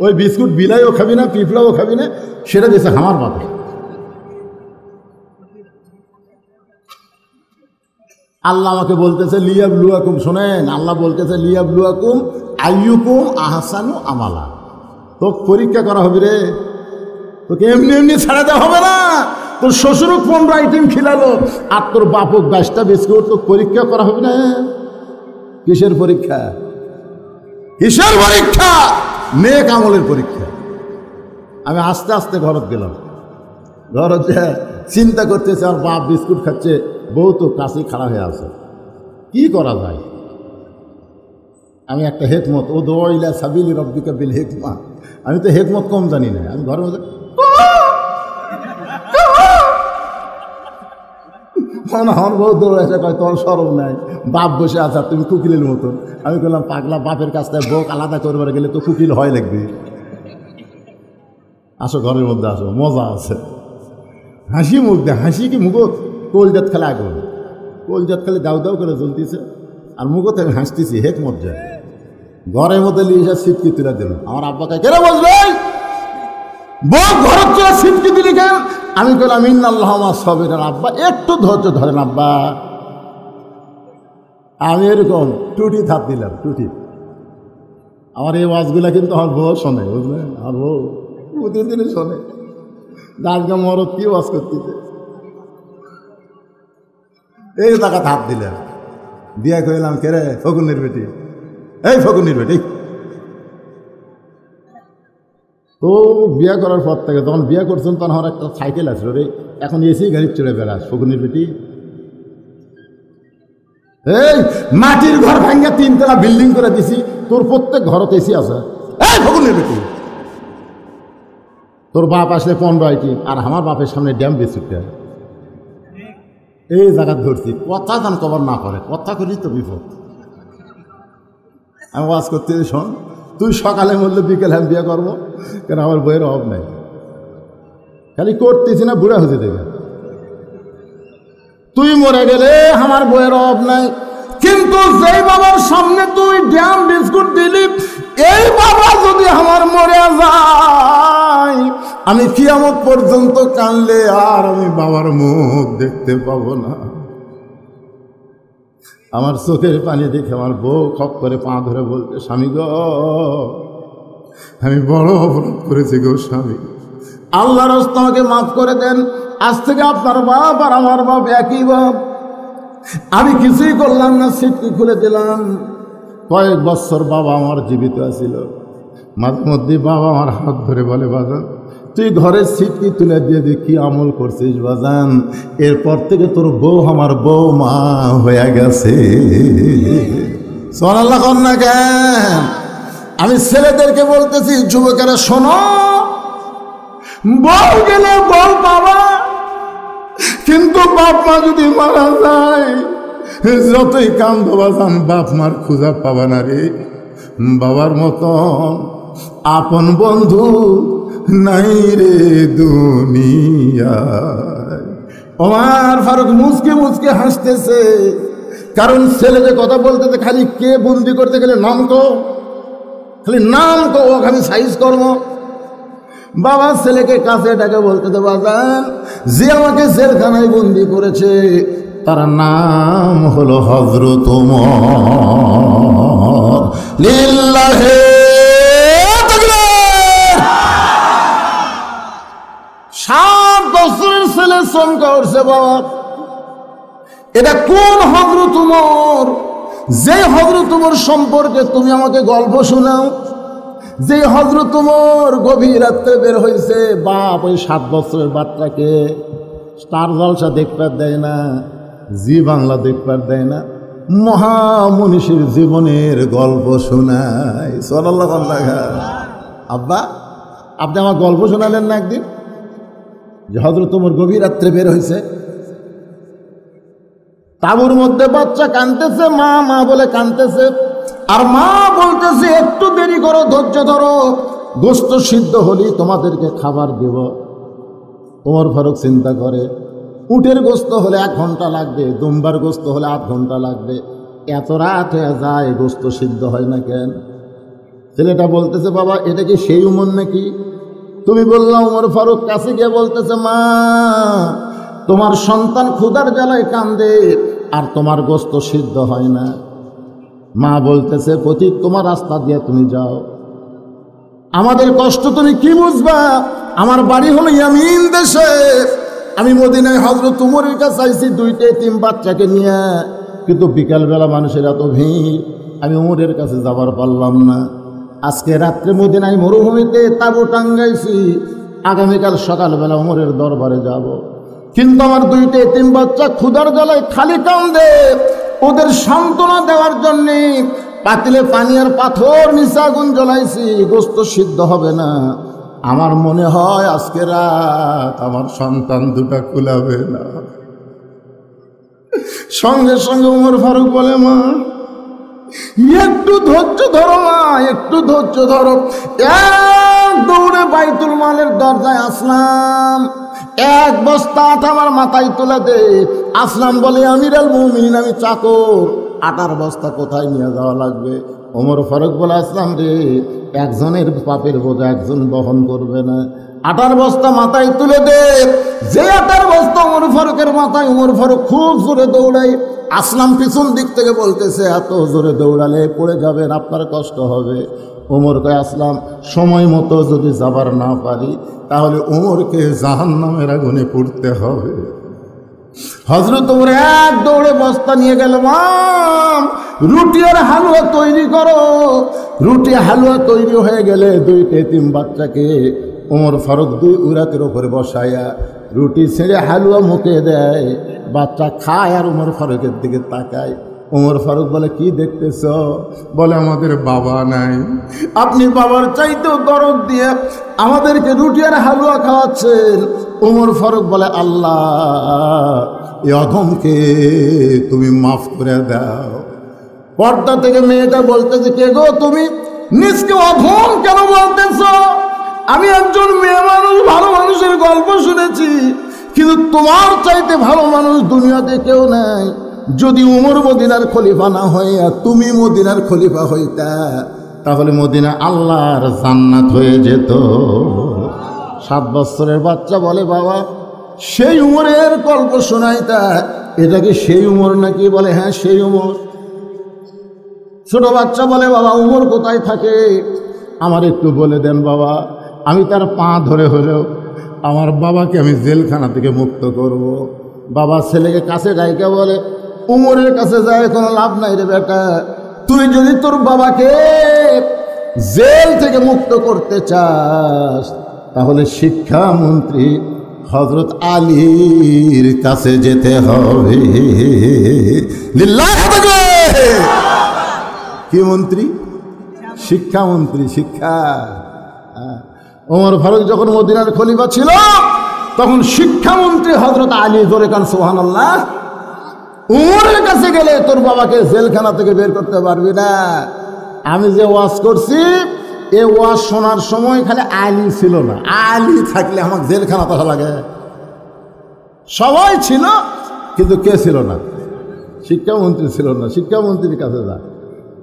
ওই বিস্কুট বিলাইও খাবি না, পিঁপড়াও খাবি না, সেটা দিয়েছে আমার বাপে। আল্লাহ আমাকে বলতেছে লিয়াবলুয়াকুম, শোনেন, আল্লাহ বলতেছে লিয়াবলুয়াকুম আইয়ুকুম আহসানু আমালা। তোকে পরীক্ষা করা হবে রে, তোকে এমনি এমনি ছাড়া দেওয়া হবে না। তোর শ্বশুর 15 আইটেম খিলালো, আর তোর বাপক 22টা বিস্কুট, তোকে পরীক্ষা করা হবে না। কিসের পরীক্ষা? কিসের পরীক্ষা? নেক আমলের পরীক্ষা। আমি আস্তে আস্তে ঘরত গেলাম, ঘরত চিন্তা করতেছে, আর বাপ বিস্কুট খাচ্ছে, বউ তো কাছেই খাড়া হয়ে আছে, কি করা যায়? আমি একটা হেকমত, ও দোয়াইলা সাবিলি রব্বিকা বিল হিকমা, আমি তো হেকমত কম জানি না। আমি ঘরের মধ্যে আমার বউ দৌড়াইছে, কয় তোর সরম নাই, বাপ বসে আছে, তুমি কুকিলের মতন। আমি বললাম পাগলা, বাপের কাছ থেকে বউ আলাদা করবার গেলে তো কুকিল হয় লাগবে। আসো ঘরের মধ্যে আসো, মজা আছে। হাসি মুখ দেয়, হাসি কি মুখত কলজাত খেলে আগুন, কলজাত খেলে দাউ দাউ করে জ্বলতেছে, আর মুখতে আমি হাসতেছি, হেকমত যায়। ঘরের মধ্যে নিয়ে এসে সিটকি তুলে দিল। আমার আব্বাকে কেন বললো বউ ঘরের চলে সিটকি দিলি কেন? আমি বললাম ইন্নাল্লাহ মা সাবিরিন। আব্বা একটু ধৈর্য ধরেন আব্বা। আমি এরকম টুটি থাপ দিলাম, টুটি। আমার এই ওয়াজগুলা কিন্তু আমার বউ শোনে, বুঝলেন? আমার বউ প্রতিদিনই শোনে। আজকে মরদ কি ওয়াজ করতেছে, এই টাকা হাত দিলাম, দিয়া কইলাম কেরে ফগুনের বেটি, এই ফগুনের বেটি, তো বিয়া করার পর থেকে, তখন বিয়া করছেন তখন আমার একটা সাইকেল আসলো রে, এখন এসি গাড়ি চড়ে বেড়াস ফকুনির বেটি। এই মাটির ঘর ভাঙ্গা 3 তলা বিল্ডিং করে দিছি, তোর প্রত্যেক ঘরতে এসি আছে। এই ফকুনির বেটি, তোর বাপ আসলে 15 আইটি, আর আমার বাপের সামনে ড্যাম বেসুটা এই জায়গা ধরছি। কথা যেন কবার না করে, কথা করি তো বিপদ। আমি ওয়াজ করতে শোন, তুই সকালে বললে বিকেল আমি বিয়ে করবো, কেন আমার বইয়ের অভাব নাই, খালি করতেছি না বুড়া হতে দেবে। তুই মরে গেলে আমার বইয়ের অভাব নাই, কিন্তু যেই বাবার সামনে তুই ড্যাম বিস্কুট দিলি, এই বাবা যদি আমার মরে যায়, আমি কিয়ামত পর্যন্ত কানলে আর আমি বাবার মুখ দেখতে পাবো না। আমার চোখের পানি দেখে আমার বউ খপ করে পা ধরে বলতে, স্বামী গো আমি বড় অপরাধ করেছি গো স্বামী, আল্লাহর রাস্তায় আমাকে মাফ করে দেন। আজ থেকে আপনার বাপ আর আমার বাপ একই বাপ, আমি কিছুই করলাম না, সিটকি খুলে দিলাম। কয়েক বছর বাবা আমার জীবিত আছিল, মাঝে মধ্যে বাবা আমার হাত ধরে বলে, বাজান তুই ঘরের সিটকি তুলে দিয়ে দি কি আমল করছিস বাজান, এরপর থেকে তোর বউ আমার বউ মা হয়ে গেছে। সুবহানাল্লাহ কর না কেন? আমি ছেলেদেরকে বলতেছি, যুবকেরা শোনো, বউ গেলে বউ বাবা, কিন্তু বাপ মা যদি মারা যায়, যতই কান্দো বাজান বাপ মার খুঁজা পাবা না রে। বাবার মতন আপন বন্ধু নাই রে দুনিয়ায়। ওমর ফারুক মুচকে মুচকে হাসতেছে, কারণ ছেলে যে কথা বলতেছে, খালি কে বন্দি করতে গেলে নাম কো, খালি নাম কো, আমি সাইজ করবো। বাবা ছেলেকে কাছে ডাকে বলতে, বাজান যে আমাকে জেলখানায় বন্দি করেছে তার নাম হলো হযরত ওমর। লিল্লাহি তাকবীর। 7 বছরের ছেলে চমকা উঠছে, বাবা এটা কোন হযরত ওমর, যে হযরত ওমর সম্পর্কে তুমি আমাকে গল্প শোনাও, যে হযরত ওমর গভীর রাত্রে বের হয়েছে। বাপ ওই 7 বছরের বাচ্চাকে স্টার জলসা দেখবার দেয় না, জি বাংলা দেখবার দেয় না, মহামনীষীর জীবনের গল্প শোনায়। সাল্লাল্লাহু আলাইহি। আব্বা আপনি আমার গল্প শোনালেন না একদিন, যে হযরত ওমর গভীর রাত্রে বের হয়েছে, তাঁবুর মধ্যে বাচ্চা কাঁদতেছে, মা মা বলে কাঁদতেছে, আর মা বলতেছে একটু দেরি করো, ধৈর্য ধরো, গোস্ত সিদ্ধ হলেই তোমাদেরকে খাবার দেব। ওমর ফারুক চিন্তা করে, উটের গোস্ত হলে 1 ঘন্টা লাগবে, দুম্বার গোস্ত হলে 8 ঘন্টা লাগবে, এত রাত হয়ে যায়, গোস্ত সিদ্ধ হয় না কেন? ছেলেটা বলতেছে, বাবা এটা কি সেই উমর নাকি তুমি বললাম? ওমর ফারুক কাছে গিয়ে বলতেছে, মা তোমার সন্তান ক্ষুধার জ্বালায় কান্দে আর তোমার গোস্ত সিদ্ধ হয় না। মা বলতেছে, পথিক তোমার রাস্তা দিয়ে তুমি যাও, আমাদের কষ্ট তুমি কি বুঝবা? আমার বাড়ি হলো ইয়ামিন দেশে, আমি মদিনায় হযরত ওমরের কাছে আইছি 2টা এতিম বাচ্চাকে নিয়ে, কিন্তু বিকালবেলা মানুষের এত ভিড়, আমি ওমরের কাছে যাবার পারলাম না। আজকে রাত্রে মদিনায় মরুভূমিতে তাঁবু টাঙ্গাইছি, আগামীকাল সকালবেলা ওমরের দরবারে যাব, কিন্তু আমার 2টা এতিম বাচ্চা ক্ষুধার জ্বালায় খালি কান্দে। ওদের সান্ত্বনা দেওয়ার জন্যে পাতিলে পানি আর পাথর নিচে আগুন জ্বলাইছি, গোস্ত সিদ্ধ হবে না। আমার মনে হয় আজকে রাত আমার সন্তান 2টা কুলাবে না। সঙ্গে সঙ্গে ওমর ফারুক বলে, মা একটু ধৈর্য ধরো, মা একটু ধৈর্য ধরো। এক দৌড়ে বাইতুল মালের দরজায় আসলাম, 1 বস্তা আটা আমার মাথায় তুলে দে। আসলাম বলে, আমিরুল মুমিনিন আমি চাকর, 8 বস্তা কোথায় নিয়ে যাওয়া লাগবে? ওমর ফারুক বলে, আসলাম রে, একজনের পাপের বোঝা একজন বহন করবে না, 8 বস্তা মাথায় তুলে দে। যে 8 বস্তা ওমর ফারুকের মাথায়, ওমর ফারুক খুব জোরে দৌড়াই। আসলাম পিছন দিক থেকে বলতেছে, এত জোরে দৌড়ালে পড়ে যাবেন, আপনার কষ্ট হবে। ওমর কয়, আসলাম সময় মতো যদি যাবার না পারি তাহলে ওমরকে জাহান্নামের আগুনে পড়তে হবে। হযরত ওমর এক দৌড়ে বস্তা নিয়ে গেল, মাম রুটি আর হালুয়া তৈরি করো। রুটি হালুয়া তৈরি হয়ে গেলে দুইটা এতিম বাচ্চাকে ওমর ফারুক দুই উরাতের উপরে বসাইয়া রুটি ছেড়ে হালুয়া মুখে দেয়, বাচ্চা খায় আর ওমর ফারুকের দিকে তাকায়। ওমর ফারুক বলে, কি দেখতেছ? বলে, আমাদের বাবা নাই, আপনি বাবার চাইতেও দরদ দিয়ে আমাদেরকে রুটি আর হালুয়া খাওয়াচ্ছেন। ওমর ফারুক বলে, আল্লাহ এই অধমকে তুমি মাফ করে দাও। পর্দা থেকে মেয়েটা বলতেছে, কে গো তুমি? নিজকে অধম কেন বলতেছ? আমি একজন মেয়ে মানুষ, ভালো মানুষের গল্প শুনেছি, কিন্তু তোমার চাইতে ভালো মানুষ দুনিয়াতে কেউ নাই। যদি উমর মদিনার খলিফা না হইয়া তুমি মদিনার খলিফা হইতা, তাহলে মদিনা আল্লাহর জান্নাত হয়ে যেত। 7 বছরের বাচ্চা বলে, বাবা সেই উমরের গল্প শোনাইতা, এটা কি সেই উমর নাকি? বলে, হ্যাঁ সেই উমর। ছোট বাচ্চা বলে, বাবা উমর কোথায় থাকে? আমার একটু বলে দেন বাবা, আমি তার পা ধরে হলেও আমার বাবাকে আমি জেলখানা থেকে মুক্ত করব। বাবা ছেলেকে কাছে ডাইকা বলে, উমরের কাছে যায় কোনো লাভ নাই রে বেটা, তুই যদি তোর বাবাকে জেল থেকে মুক্ত করতে চাস তাহলে শিক্ষামন্ত্রী হযরত আলীর কাছে যেতে হবে। কি মন্ত্রী? শিক্ষামন্ত্রী, শিক্ষা। ওমর ফারুক যখন মদিনার খলিফা ছিল তখন শিক্ষামন্ত্রী হযরত আলী, জোরে কান সুবহানাল্লাহ। উমরের কাছে গেলে তোর বাবাকে জেলখানা থেকে বের করতে পারবি না। আমি যে ওয়াজ করছি এ ওয়াজ শোনার সময় খালি আলী ছিল না, আলী থাকলে আমাকে জেলখানা তো লাগে। সবাই ছিল কিন্তু কে ছিল না? শিক্ষামন্ত্রী ছিল না। শিক্ষামন্ত্রীর কাছে যা,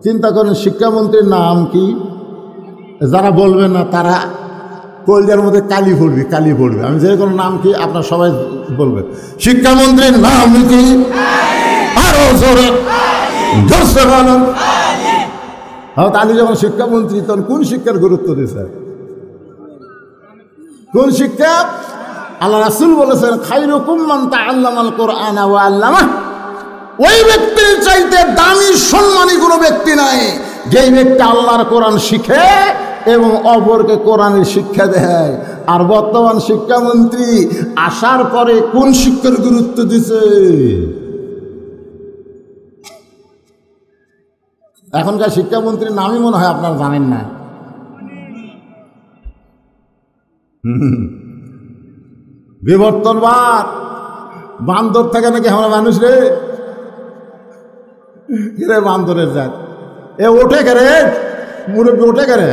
চিন্তা করেন শিক্ষামন্ত্রীর নাম কি? যারা বলবেন না তারা কলজার মধ্যে কালি পড়বে, কালি পড়বে। আমি যে কোনো নাম কি আপনার সবাই বলবেন, শিক্ষামন্ত্রীর নাম কি? আরো জোরে জোরসে বলুন। হয়তো আলী যখন শিক্ষামন্ত্রী তখন কোন শিক্ষার গুরুত্ব দিয়েছে? কোন শিক্ষা? আল্লাহ রাসূল বলেছেন, খায়রুকুম মান তাআল্লামাল কুরআনা ওয়া আল্লামাহ। ওই ব্যক্তির চাইতে দামি সম্মানী কোনো ব্যক্তি নাই যেই ব্যক্তি আল্লাহর কোরআন শিখে এবং অপরকে কোরআনের শিক্ষা দেয়। আর বর্তমান শিক্ষামন্ত্রী আসার পরে কোন শিক্ষার গুরুত্ব দিছে? এখনকার শিক্ষামন্ত্রীর নামই মনে হয় আপনারা জানেন না। বিবর্তনবাদ, বান্দর থেকে নাকি আমরা মানুষ রে বান্দরের জাত। এ ওঠে করে মুরব্বী, ওঠে করে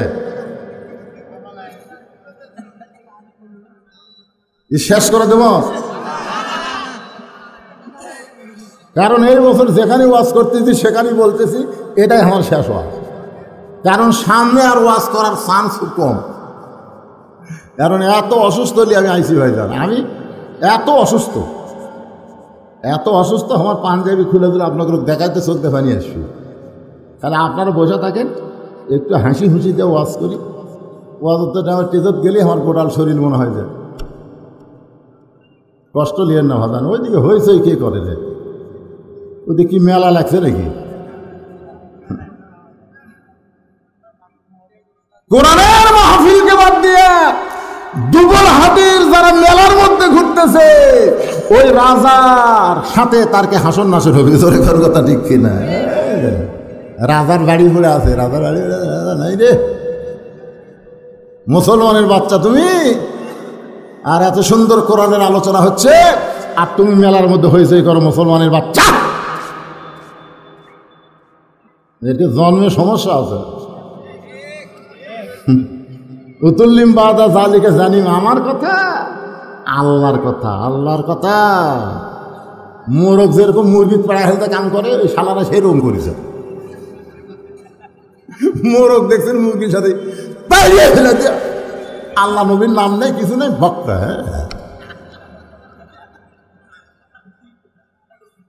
শেষ করে দেব। কারণ এই বছর যেখানে ওয়াজ করতেছি সেখানেই বলতেছি এটাই আমার শেষ ওয়াজ। কারণ সামনে আর ওয়াজ করার চান্স খুব কম। কারণ এত অসুস্থ হলে আমি আইসি ভাই যান, আমি এত অসুস্থ আমার পাঞ্জাবি খুলে দিলে আপনাকে দেখাইতে চলতে পারি আসবি। তাহলে আপনারা বসে থাকেন, একটু হাসি হুসি দিয়ে ওয়াজ করি। ওয়াজ করতে আমার টেজত গেলে আমার গোটাল শরীর মনে হয় যায়। কষ্ট লিয়েন না ভাজান, ওইদিকে হয়েছে কে করে রে? ওদিকে কি মেলা লাগছে নাকি? কোরআনের মাহফিলকে বাদ দিয়ে দুবল হাতির যারা মেলার মধ্যে ঘুরতেছে ওই রাজার সাথে তারকে হাসন নাসন হবে। জোরে কথা ঠিক কিনা? রাজার বাড়ি পড়ে আছে, রাজার বাড়ি নাই রে। মুসলমানের বাচ্চা তুমি, আর এত সুন্দর কোরআনের আলোচনা হচ্ছে আর তুমি মেলার মধ্যে হয়েছে করো মুসলমানের বাচ্চা। এটা জন্মে সমস্যা আছে। উতুল্লিম বাদা জালিকা জানিম, আমার কথা আল্লাহর কথা, আল্লাহর কথা। মোরগ যেরকম মুরগির পাড়া হেলতে কাম করে ওই শালারা সেরকম করেছে। মোরগ দেখছেন মুরগির সাথে পাইয়ে ফেলে দিয়ে আল্লাহ নবীর নাম নেই, কিছু নেই, ভক্তা।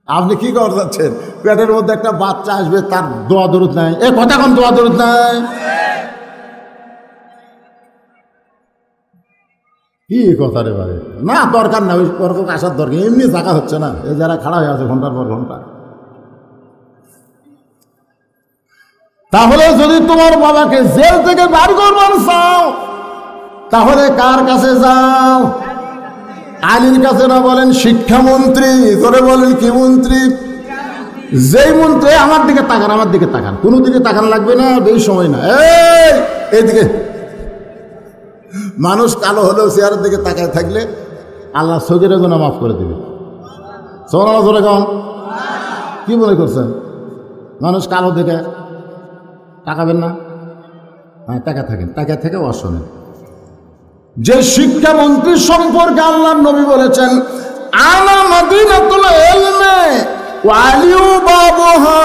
আপনি কি করে যাচ্ছেন? পেটের মধ্যে একটা বাচ্চা আসবে, তার দোয়া দরুদ নাই। এ কথা কোন দোয়া দরুদ নাই? কি কথা রে ভাই, না দরকার না, ওই ওরকম আসার দরকার, এমনি থাকা হচ্ছে না, এই যারা খাড়া হয়ে আছে ঘন্টার পর ঘন্টা। তাহলে যদি তোমার বাবাকে জেল থেকে বার করবার চাও, তাহলে কার কাছে যাও? আলীর কাছে না, বলেন শিক্ষামন্ত্রী, ধরে বলেন কি মন্ত্রী? যেই মন্ত্রী, আমার দিকে তাকান, আমার দিকে তাকান, কোনো দিকে তাকান লাগবে না, বেশি সময় না, এইদিকে। মানুষ কালো হলেও চেয়ারের দিকে তাকায় থাকলে আল্লাহ সগীরা গুনাহ মাফ করে দিবে। সুবহানাল্লাহ জোরে কন। কি মনে করছেন মানুষ কালো দেখে তাকাবেন না? হ্যাঁ, তাকা থাকেন, তাকা থেকে অশোনেন। যে শিক্ষামন্ত্রী সম্পর্কে আল্লাহর নবী বলেছেন, আলা মাদিনাতুল ইলমি ওয়া আলিউ বাবুহা,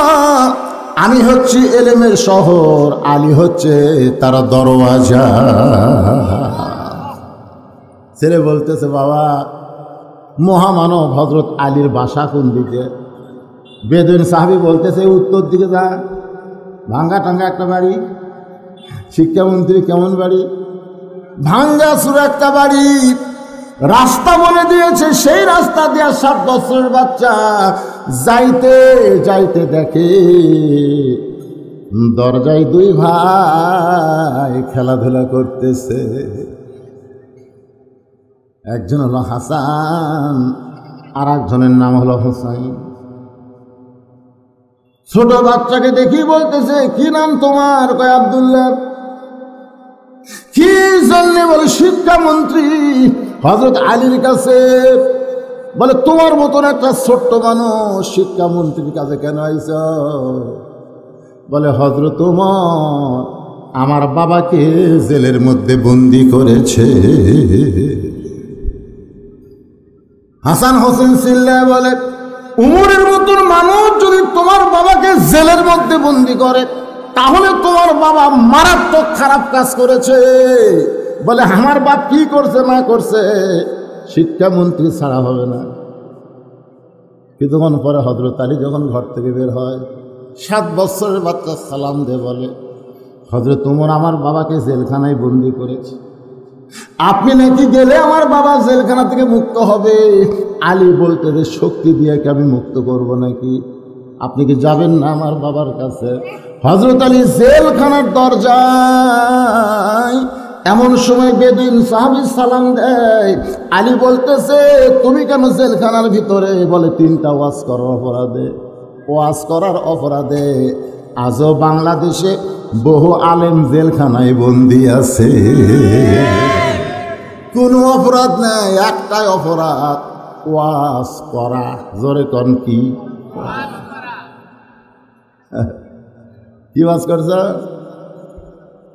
আমি হচ্ছি এলেমের শহর, আলী হচ্ছে তার দরওয়াজা। ছেলে বলতেছে, বাবা মহামানব হযরত আলীর বাসা কোন দিকে? বেদুইন সাহাবী বলতেছে, উত্তর দিকে যা, ভাঙ্গা টাঙ্গা একটা বাড়ি। শিক্ষামন্ত্রী কেমন বাড়ি? ভাঙ্গা চুরা একটা বাড়ি। রাস্তা বলে দিয়েছে, সেই রাস্তা দিয়ে 7 বছরের বাচ্চা যাইতে যাইতে দেখে দরজায় 2 ভাই খেলাধুলা করতেছে। একজন হলো হাসান, আর একজনের নাম হলো হোসাইন। ছোট বাচ্চাকে দেখি বলতেছে, কি নাম তোমার? কয় আব্দুল্লাহ। কি জন্য? বলে শিক্ষামন্ত্রী হযরত আলীর কাছে। বলে তোমার মতন একটা ছোট্ট মানুষ শিক্ষামন্ত্রীর কাছে কেন আইছ? বলে হযরত ওমর আমার বাবাকে জেলের মধ্যে বন্দি করেছে। হাসান হোসেন চিল্লায় বলে, উমরের মতন মানুষ যদি তোমার বাবাকে জেলের মধ্যে বন্দি করে, তাহলে তোমার বাবা মারাত্মক খারাপ কাজ করেছে। বলে আমার বাপ কি করছে না করছে শিক্ষামন্ত্রী ছাড়া হবে না। কিছুক্ষণ পরে হযরত আলী যখন ঘর থেকে বের হয়, 7 বছরের বাচ্চা সালাম দিয়ে বলে, হযরত ওমর আমার বাবাকে জেলখানায় বন্দি করেছে, আপনি নাকি গেলে আমার বাবা জেলখানা থেকে মুক্ত হবে। আলী বলতে, যে শক্তি দিয়ে কি আমি মুক্ত করব নাকি? আপনি কি যাবেন না আমার বাবার কাছে? হযরত আলী জেলখানার দরজায়, এমন সময় বেদুইন সাহাবী সালাম দেয়। আলী বলতেছে, তুমি কেন জেলখানার ভিতরে? বলে 3টা ওয়াজ করার অপরাধে। ওয়াজ করার অপরাধে আজও বাংলাদেশে বহু আলেম জেলখানায় বন্দী আছে। কোনো অপরাধ নাই, একটাই অপরাধ, ওয়াজ করা। জোরে কন কি? কি ওয়াজ করছ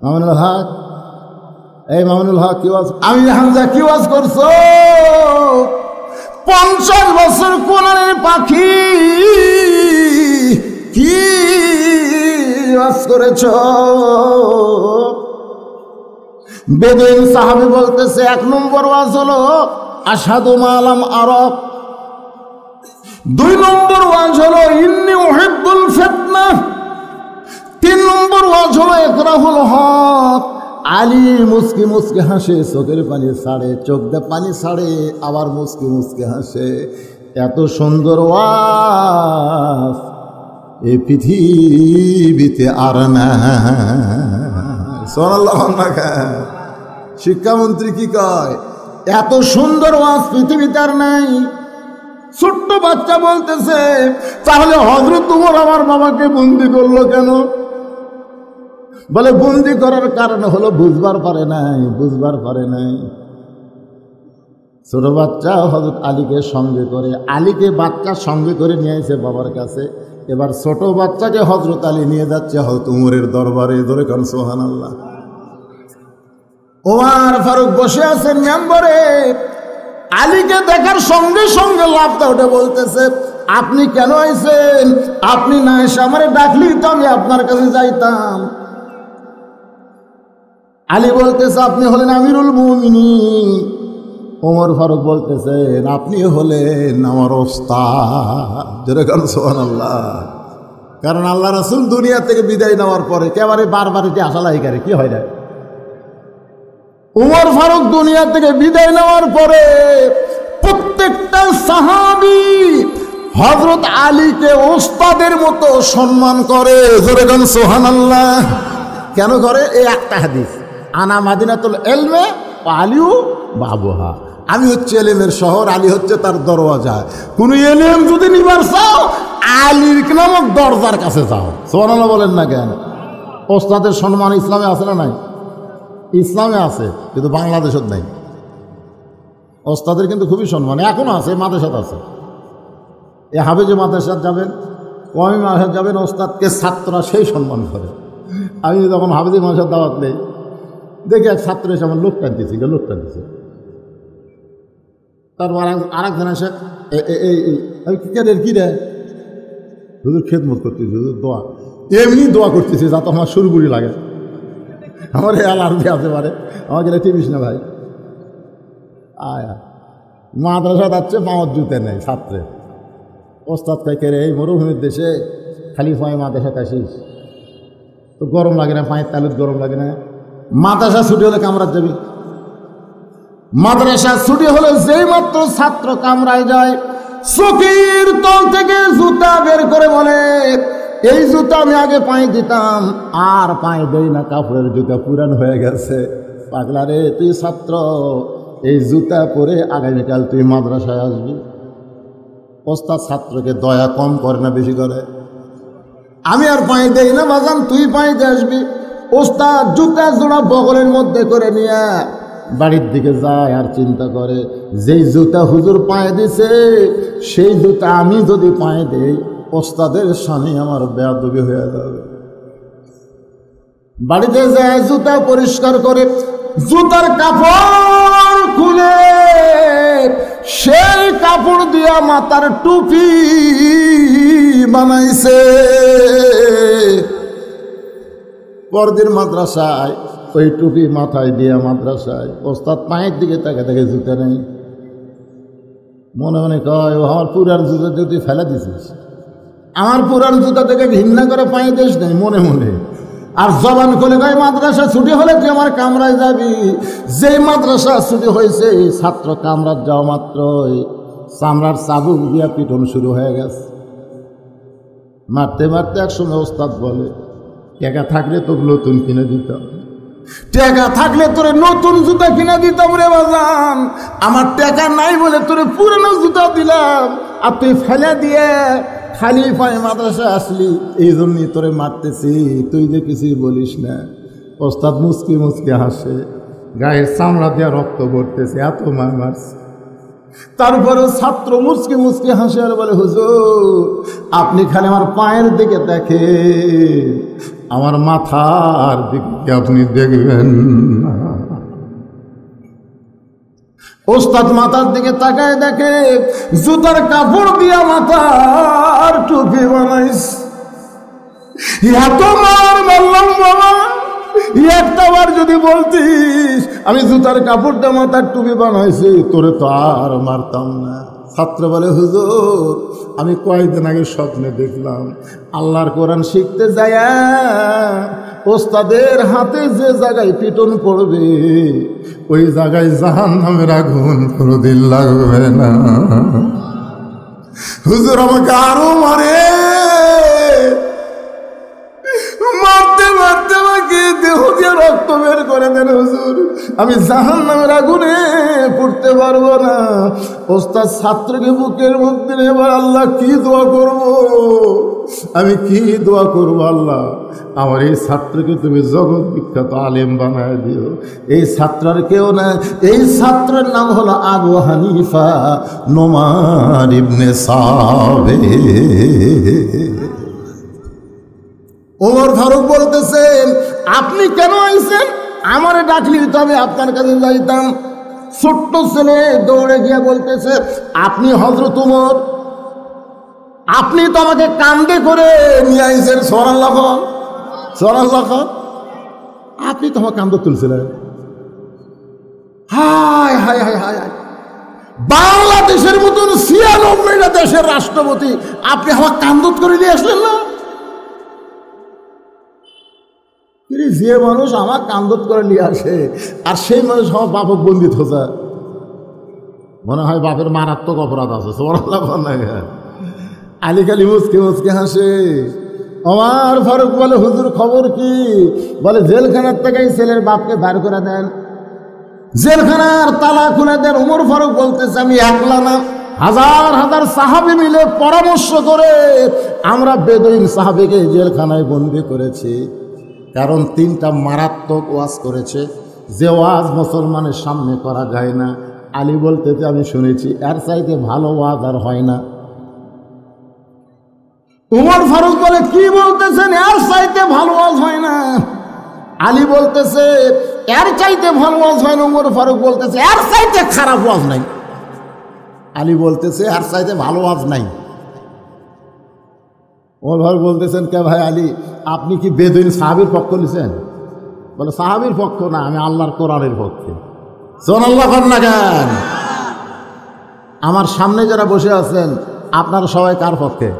মামুনুল হক? এই মামুনুল হক কি ওয়াজ? আমি হামজা কি ওয়াজ করছো? 50 বছর কোরআনের পাখি কি ওয়াজ করেছ? বেদুইন সাহাবী বলতেছে, 1 নম্বর ওয়াজ হলো আশহাদু মা লাম আরাব। 2 নম্বর ওয়াজ হলো ইন্নী উহিব্বুল ফিতনা। 3 নম্বর ওয়াজ হলো ইকরাহুল হক। আলী মুস্কি মুস্কি হাসে, চোখের পানি ছাড়ে, চোখ দিয়ে পানি ছাড়ে, আবার মুস্কি মুস্কি হাসে। এত সুন্দর ওয়াজ এই পৃথিবীতে আর না। সুবহানাল্লাহ। শিক্ষামন্ত্রী কি কয়? এত সুন্দর ওয়াজ পৃথিবীতে আর নাই। ছোট্ট বাচ্চা বলতেছে, তাহলে হযরত ওমর আমার বাবাকে বন্দি করলো কেন? বলে বন্দি করার কারণ হলো বুঝবার পারে নাই। ছোট বাচ্চা হযরত আলীকে সঙ্গে করে, আলীকে বাচ্চা সঙ্গে করে নিয়ে এসে বাবার কাছে। এবার ছোট বাচ্চাকে হযরত আলী নিয়ে যাচ্ছে হযরত ওমরের দরবারে। ধরে কারণ সুবহানাল্লাহ। ওমর ফারুক বসে আছেন মেম্বরে। আলীকে দেখার সঙ্গে সঙ্গে লাফটা উঠে বলতেছে, আপনি কেন আইছেন? আপনি না এসে আমারে ডাকলি তো আমি আপনার কাছে যাইতাম। আলী বলতেছে, আপনি হলেন আমিরুল মুমিনিন। ওমর ফারুক বলতেছেন, আপনি হলেন আমার ওস্তাদ। যেরকম সুবহানাল্লাহ। কারণ আল্লাহ রাসূল দুনিয়া থেকে বিদায় নেওয়ার পরে একেবারে বারবার এটি আসা লাগে, কি হয় না? উমর ফারুক দুনিয়া থেকে বিদায় নেওয়ার পরে প্রত্যেকটা সাহাবী হযরত আলীকে ওস্তাদের মতো সম্মান করে। জোরে গান সুবহানাল্লাহ। কেন করে? এই একটা হাদিস, আনা মাদিনাতুল ইলমে ওয়া আলিউ বাবুহা। আমি হচ্ছে এলেমের শহর, আলী হচ্ছে তার দরওয়াজা। কোন এলেম যদি নিবার চাও আলীর নামক দরজার কাছে যাও। সুবহানাল্লাহ বলেন না কেন? ওস্তাদের সম্মান ইসলামে আছে না নাই? ইসলামে আছে, কিন্তু বাংলাদেশত নাই। ওস্তাদের কিন্তু খুবই সম্মান এখনো আছে, মাদ্রাসাত আছে। এ হাফেজে মাদ্রাসাত যাবেন, কওমি মাদ্রাসাত যাবেন, ওস্তাদকে ছাত্ররা সেই সম্মান করে। আমি যখন হাফেজে মাদ্রাসার দাওয়াত নেই, দেখি এক ছাত্র এসে আমার লোক টানতেছি, তারপর আরেকজন এসে আমি কি রে হুজুর খেদমত করতেছি, হুজুর দোয়া, এমনি দোয়া করতেছি যাতে আমার সুরবুড়ি লাগে। আমার অ্যালার্জি আছে পারে, আমাকে টিপিস না ভাই। আয়া মাদ্রাসা যাচ্ছে, পাওয়ার জুতে নেই ছাত্রে। ওস্তাদ কে রে, এই মরুভূমির দেশে খালি পায়ে মাদ্রাসাতে আসিস, তো গরম লাগে না? পায়ের তালুত গরম লাগে না? মাদ্রাসা ছুটি হলে কামরাত যাবি? মাদ্রাসা ছুটি হলে যেই মাত্র ছাত্র কামরায় যায়, চকির তল থেকে জুতা বের করে বলে, এই জুতা আমি আগে পায়ে দিতাম, আর পায়ে দেই না, কাপড়ের জুতা পুরান হয়ে গেছে। পাগলা রে, তুই ছাত্র, এই জুতা পরে আগামীকাল তুই মাদ্রাসায় আসবি। ওস্তাদ ছাত্রকে দয়া কম করে না বেশি করে? আমি আর পায়ে দেই না বাজান, তুই পায়ে দিয়ে আসবি। ওস্তাদ জুতা জোড়া বগলের মধ্যে করে নিয়ে বাড়ির দিকে যায় আর চিন্তা করে, যেই জুতা হুজুর পায়ে দিছে সেই জুতা আমি যদি পায়ে দেই, ওস্তাদের সামনে আমার বেয়াদবি হয়ে যাবে। বাড়িতে যায় জুতা পরিষ্কার করে, জুতার কাপড় খুলে সেই কাপড় দিয়া মাথার টুপি বানাইছে। পরদিন মাদ্রাসায় ওই টুপি মাথায় দিয়া মাদ্রাসায়, ওস্তাদ পায়ের দিকে তাকে দেখে জুতা নেই। মনে মনে কয়, ও আমার পুরান জুতা যদি ফেলে দিছিস, আমার পুরান জুতা থেকে ঘৃণা করে পায়ে দিস নাই মনে মনে। আর জবান খুলে কয়, মাদ্রাসা ছুটি হলে তুই আমার কামরায় যাবি। যেই মাদ্রাসা ছুটি হয়েছে, ছাত্র কামরাত যাওয়া মাত্রই চামড়ার চাবুক দিয়া পিটন শুরু হয়ে গেছে। মারতে মারতে একসময় ওস্তাদ বলে, টাকা থাকলে তোর নতুন কিনে দিতাম, টাকা থাকলে তোরে নতুন জুতা কিনে দিতাম রে বাজান। আমার টাকা নাই বলে তোরে পুরানো জুতা দিলাম, আর তুই ফেলে দিয়ে খালি পায়ে মাদ্রাসা আসলি, এই জন্যই তোরে মারতেছি, তুই যে কিছুই বলিস না। ওস্তাদ মুচকি মুচকি হাসে, গায়ের চামড়া দিয়ে রক্ত পড়তেছে, এত মার মারছে। তারপরেও ছাত্র মুচকি মুচকি হাসে আর বলে, হুজুর আপনি খালি আমার পায়ের দিকে দেখেন, আমার মাথার দিকে আপনি দেখবেন না। ওস্তাদ মাথার দিকে তাকায় দেখে জুতার কাপড় দিয়া মাথার টুপি বানাইছে। এত মার মারলাম বাবা, একটাবার যদি বলতিস আমি জুতার কাপড়টা মাথার টুপি বানাইছি, তোরে তো আর মারতাম না। ছাত্র বলে, হুজুর আমি কয়েকদিন আগে স্বপ্নে দেখলাম, আল্লাহর কোরআন শিখতে যায় ওস্তাদের হাতে যে জায়গায় পিটন পড়বে, ওই জায়গায় জাহান্নামের আগুন কোনোদিন লাগবে না। হুজুর আমাকে আরো মারে, মারতে মারতে আমাকে দেহ দিয়ে রক্ত বের করে দেন হুজুর, আমি জাহান্নামের আগুনে পড়তে পারবো না। ওস্তাদ ছাত্রকে বুকের মধ্যে এবার, আল্লাহ কি দোয়া করব, আমি কি দোয়া করব? আল্লাহ আমার এই ছাত্রকে তুমি জগৎ বিখ্যাত আলেম বানায় দিও। এই ছাত্রের কেউ না, এই ছাত্রের নাম হলো আবু হানিফা নোমান ইবনে সাবিত। ওমর ফারুক বলতেছেন, আপনি কেন আইছেন? আমারে ডাকলি তো আমি আপনার কাছে যাইতাম। ছোট্ট ছেলে দৌড়ে গিয়ে বলতেছে, আপনি হযরত ওমর, আপনি তো আমাকে কান্দে করে নিয়ে আইছেন। সুবহানাল্লাহ, সুবহানাল্লাহ, আপনি তো আমার কান্দে তুলছিলেন। হায় হায় হায় হায়, বাংলাদেশের মতন ৯৬টা দেশের রাষ্ট্রপতি আপনি আমার কান্দত করে নিয়ে আসলেন না? যে মানুষ আমার কান্দত করে নিয়ে আসে আর সেই মানুষ আমার বাপক বন্দিত হচ্ছে, মনে হয় বাপের মারাত্মক অপরাধ আছে। আলী খালি মুচকে মুচকে হাসে। আমার ফারুক বলে, হুজুর খবর কি? বলে, জেলখানার থেকেই ছেলের বাপকে বার করে দেন, জেলখানার তালা খুলে দেন। উমর ফারুক বলতেছে, আমি একলা না, হাজার হাজার সাহাবী মিলে পরামর্শ করে আমরা বেদুইন সাহাবীকে জেলখানায় বন্দি করেছি। কারণ 3টা মারাত্মক ওয়াজ করেছে, যে ওয়াজ মুসলমানের সামনে করা যায় না। আলী বলতেছে, আমি শুনেছি এর চাইতে ভালো ওয়াজ আর হয় না। উমর ফারুক বলে, কি বলতেছেন? এর চাইতে ভালো ওয়াজ হয় না। আলী বলতেছে, এর চাইতে ভালো ওয়াজ হয় না। উমর ফারুক বলতেছে, এর চাইতে খারাপ ওয়াজ নাই। আলী বলতেছে, এর চাইতে ভালো ওয়াজ নাই। উমর ফারুক বলতেছেন, কে ভাই আলী, আপনি কি বেদুইন সাহাবীর পক্ষ নিছেন? বলে, সাহাবীর পক্ষ না, আমি আল্লাহর কোরআনের পক্ষে। সুবহানাল্লাহ না কেন? আমার সামনে যারা বসে আছেন আপনারা সবাই কার পক্ষে?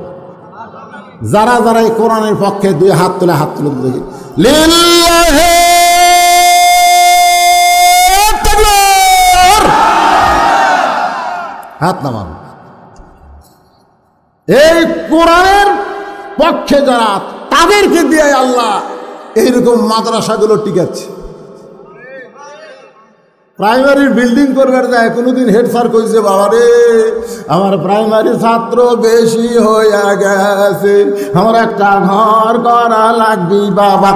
যারা যারা এই কোরআনের পক্ষে 2 হাত তুলে দেখি, লিল্লাহি তাকবীর, হাত নামান। এই কোরআনের পক্ষে যারা, তাদেরকে দিয়ে আল্লাহ এইরকম মাদ্রাসাগুলো টিকাচ্ছে। প্রাইমারির বিল্ডিং করবার যায়, কোনোদিন হেড স্যার কইছে, বাবা রে আমার প্রাইমারি ছাত্র বেশি হয়ে গেছে, আমার একটা ঘর করা লাগবে বাবা,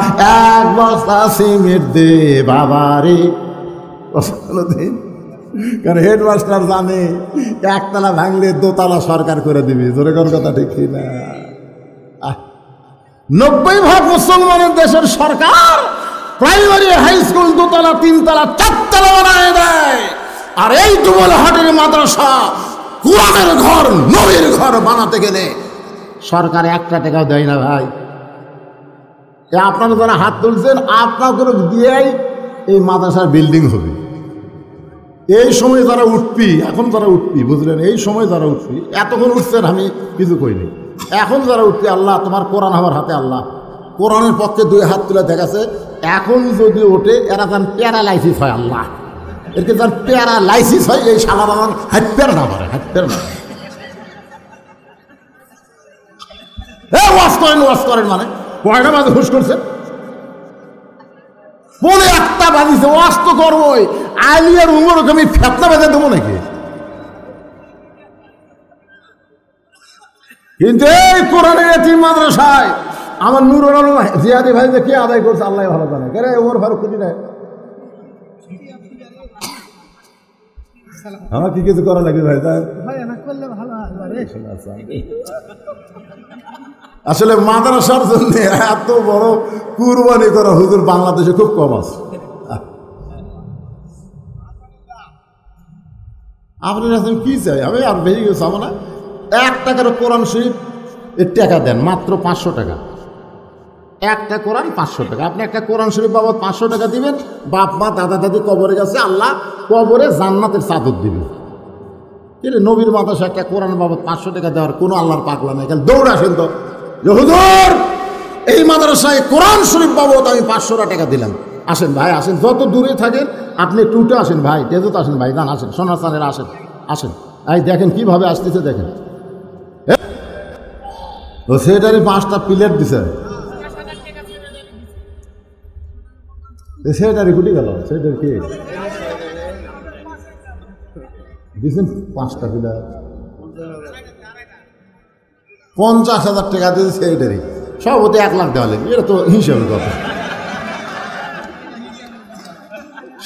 1 বস্তা সিমেন্ট দে বাবা রে। কোনোদিন, কারণ হেডমাস্টার জানে একতলা ভাঙলে 2 তলা সরকার করে দিবি। জোরে কোন কথা ঠিক না? 90% মুসলমানের দেশের সরকার প্রাইমারি হাই স্কুল 2 তলা 3 তলা 4 তলা বানায় দেয়। আর এই ডুবলহাটের মাদ্রাসা, কোরআনের ঘর, নবীর ঘর বানাতে গেলে সরকার 1 টাকাও দেয় না ভাই। আপনারা যারা হাত তুলছেন, আপনাদের দিয়েই এই মাদ্রাসার বিল্ডিং হবে। এই সময় যারা উঠবি, এখন যারা উঠবি, বুঝলেন, এই সময় যারা উঠবি, এতক্ষণ উঠছেন আমি কিছু কইনি, এখন যারা উঠবি, আল্লাহ তোমার কোরআন আমার হাতে, আল্লাহ কোরআনের পক্ষে 2 হাত তুলে দেখাচ্ছে। এখন যদি ওঠে এরা যেন প্যারালাইসিস হয়, আল্লাহ এরকে যেন প্যারালাইসিস হয়। এই সালার আমার হাঁটপের না পারে, হাঁটপের না। ওয়াজ করেন মানে 9টা বাজে হুশ করছেন, 1:45 বাজিছে, ওয়াজ তো করবোই। আলী আর উমরকে আমি ফেতনা বেঁধে দেবো নাকি? কিন্তু এই কোরআনের এতিম মাদ্রাসায় আমার নুরুল আলম জিয়াদি ভাই যে কে আদায় করছে আল্লাহ ভালো জানে। কে রে ওমর ফারুক খুঁজি নেয়, আমার কি কিছু করা লাগে ভাই? আসলে মাদ্রাসার জন্য এত বড় কুরবানি করা হুজুর বাংলাদেশে খুব কম আছে। আপনার কি চাই? আমি আর বেশি কিছু চাবো না। 1 টাকার কোরআন শরীফ এর টাকা দেন, মাত্র 500 টাকা। একটা কোরআন 500 টাকা। আপনি একটা কোরআন শরীফ বাবদ 500 টাকা দিবেন, বাপ মা দাদা দাদি কবরে গেছে, আল্লাহ কবরে জান্নাতের চাদর দিবে। কিন্তু নবীর মাদ্রাসা একটা কোরআন বাবদ 500 টাকা দেওয়ার কোনো আল্লাহর পাগলা নাই। খালি দৌড় আসেন তো, হুজুর এই মাদ্রাসায় কোরআন শরীফ বাবদ আমি 500 টাকা দিলাম। আসেন ভাই, আসেন, যত দূরে থাকেন আপনি একটু উঠে আসেন ভাই, তেজত আসেন ভাই, যান আসেন, সোনার চানের আসেন, আসেন। এই দেখেন কিভাবে আসতেছে, দেখেন। ও সেটারই 5টা প্লেট দিছে, সেটারই গুটি গেল, সেটার কি দিয়েছেন? 5টা প্লেট 50,000 টাকা দিয়েছে সেটারই, সব হতে 1 লাখ দেওয়া লাগবে। এটা তো হিসাবের কথা।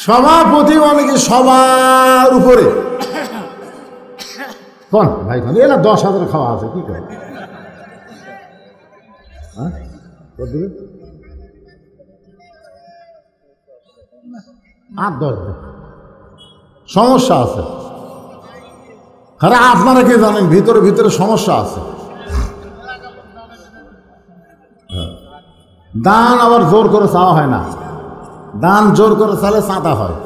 সভাপতি মানে কি সবার উপরে কোন ভাই? কোন এলা 10,000 খাওয়া আছে, কি করে? হ্যাঁ, 8-10 সমস্যা আছে। আরে আপনারা কি জানেন, ভিতরে ভিতরে সমস্যা আছে। দান আবার জোর করে চাওয়া হয় না, দান জোর করে চাইলে চাঁদা হয়।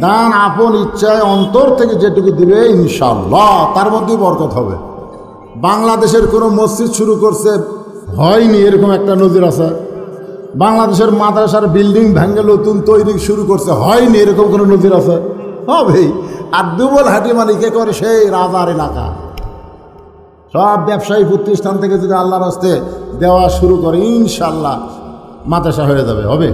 দান আপন ইচ্ছায় অন্তর থেকে যেটুকু দিবে ইনশাআল্লাহ তার মধ্যেই বরকত হবে। বাংলাদেশের কোনো মসজিদ শুরু করছে হয়নি এরকম একটা নজির আছে? বাংলাদেশের মাদ্রাসার বিল্ডিং ভেঙে নতুন তৈরি শুরু করছে, হয়নি এরকম কোনো নজির আছে? হবে। আর দুবল হাটি মানে কে করে সেই রাজার এলাকা। সব ব্যবসায়ী প্রতিষ্ঠান থেকে যদি আল্লাহর হস্তে দেওয়া শুরু করে ইনশাল্লাহ মাদ্রাসা হয়ে যাবে। হবে।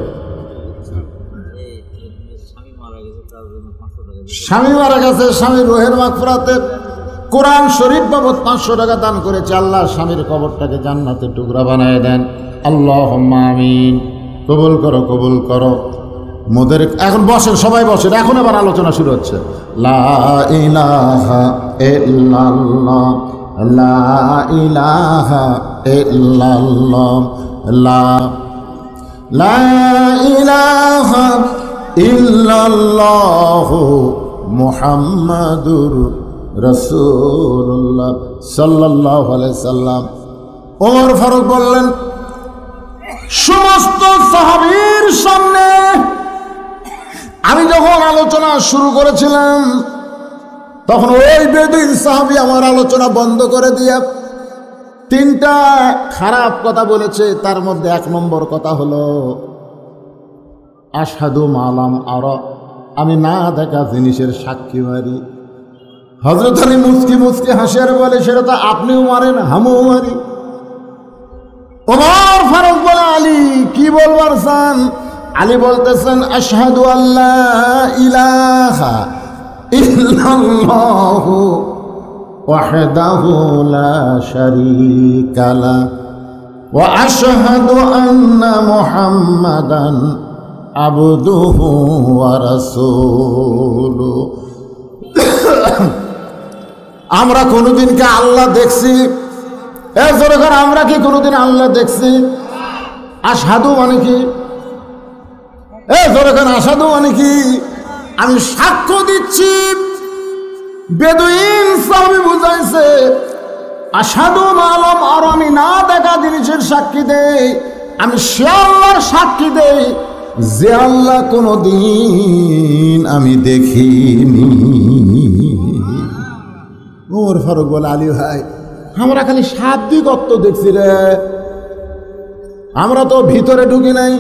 স্বামী মারা গেছে, স্বামীর রোহের মাগফিরাতে কোরআন শরীফ বাবদ 500 টাকা দান করেছে। আল্লাহ স্বামীর কবরটাকে জান্নাতের টুকরা বানায় দেন। আল্লাহুম্মা আমিন। কবুল করো, কবুল করো। মোদের এখন বসেন, সবাই বসেন, এখন আবার আলোচনা শুরু হচ্ছে। লা ইলাহা ইল্লাল্লাহ, লা ইলাহা ইল্লাল্লাহ, লা ইলাহা ইল্লাল্লাহ মুহাম্মাদুর রাসূলুল্লাহ সাল্লাল্লাহু আলাইহি সাল্লাম। ওমর ফারুক বললেন, সমস্ত সাহাবীর সামনে আমি যখন আলোচনা শুরু করেছিলাম তখন ওই বেদুইন সাহাবী আমার আলোচনা বন্ধ করে দিয়ে 3টা খারাপ কথা বলেছে। তার মধ্যে 1 নম্বর কথা হলো আশহাদু মালাম আরা, আমি না দেখা জিনিসের সাক্ষী মারি। হযরত আলী মুচকি মুচকি হাসি আর বলে, সেটা তো আপনিও মারেন, আমিও মারি। ওমর ফারুক বলে, আলী কি বলবার চান? আলী বলতেছেন, আশহাদু আল্লা ইলাহা ইল্লাল্লাহু ওয়াহদাহু লা শারীকা লা ওয়া আশহাদু আন্না মুহাম্মাদান আবদুহু ওয়া রাসূলুহু। আমরা কোনোদিন কি আল্লাহ দেখছি? আমরা কি কোনোদিন আল্লাহ দেখছি? আশহাদু মানে কি? আশহাদু মানে কি? আমি সাক্ষ্য দিচ্ছি। বেদুইন সাহাবী বুঝাইছে আশহাদু মালাম, আর আমি না দেখা জিনিসের সাক্ষী দেই। আমি সে আল্লাহর সাক্ষী দেই যে আল্লাহ কোনোদিন আমি দেখিনি। ওমর ফারুক বলে, আলী ভাই আমরা খালি শাব্দিক অর্থ দেখছি রে, আমরা তো ভিতরে ঢুকি নাই।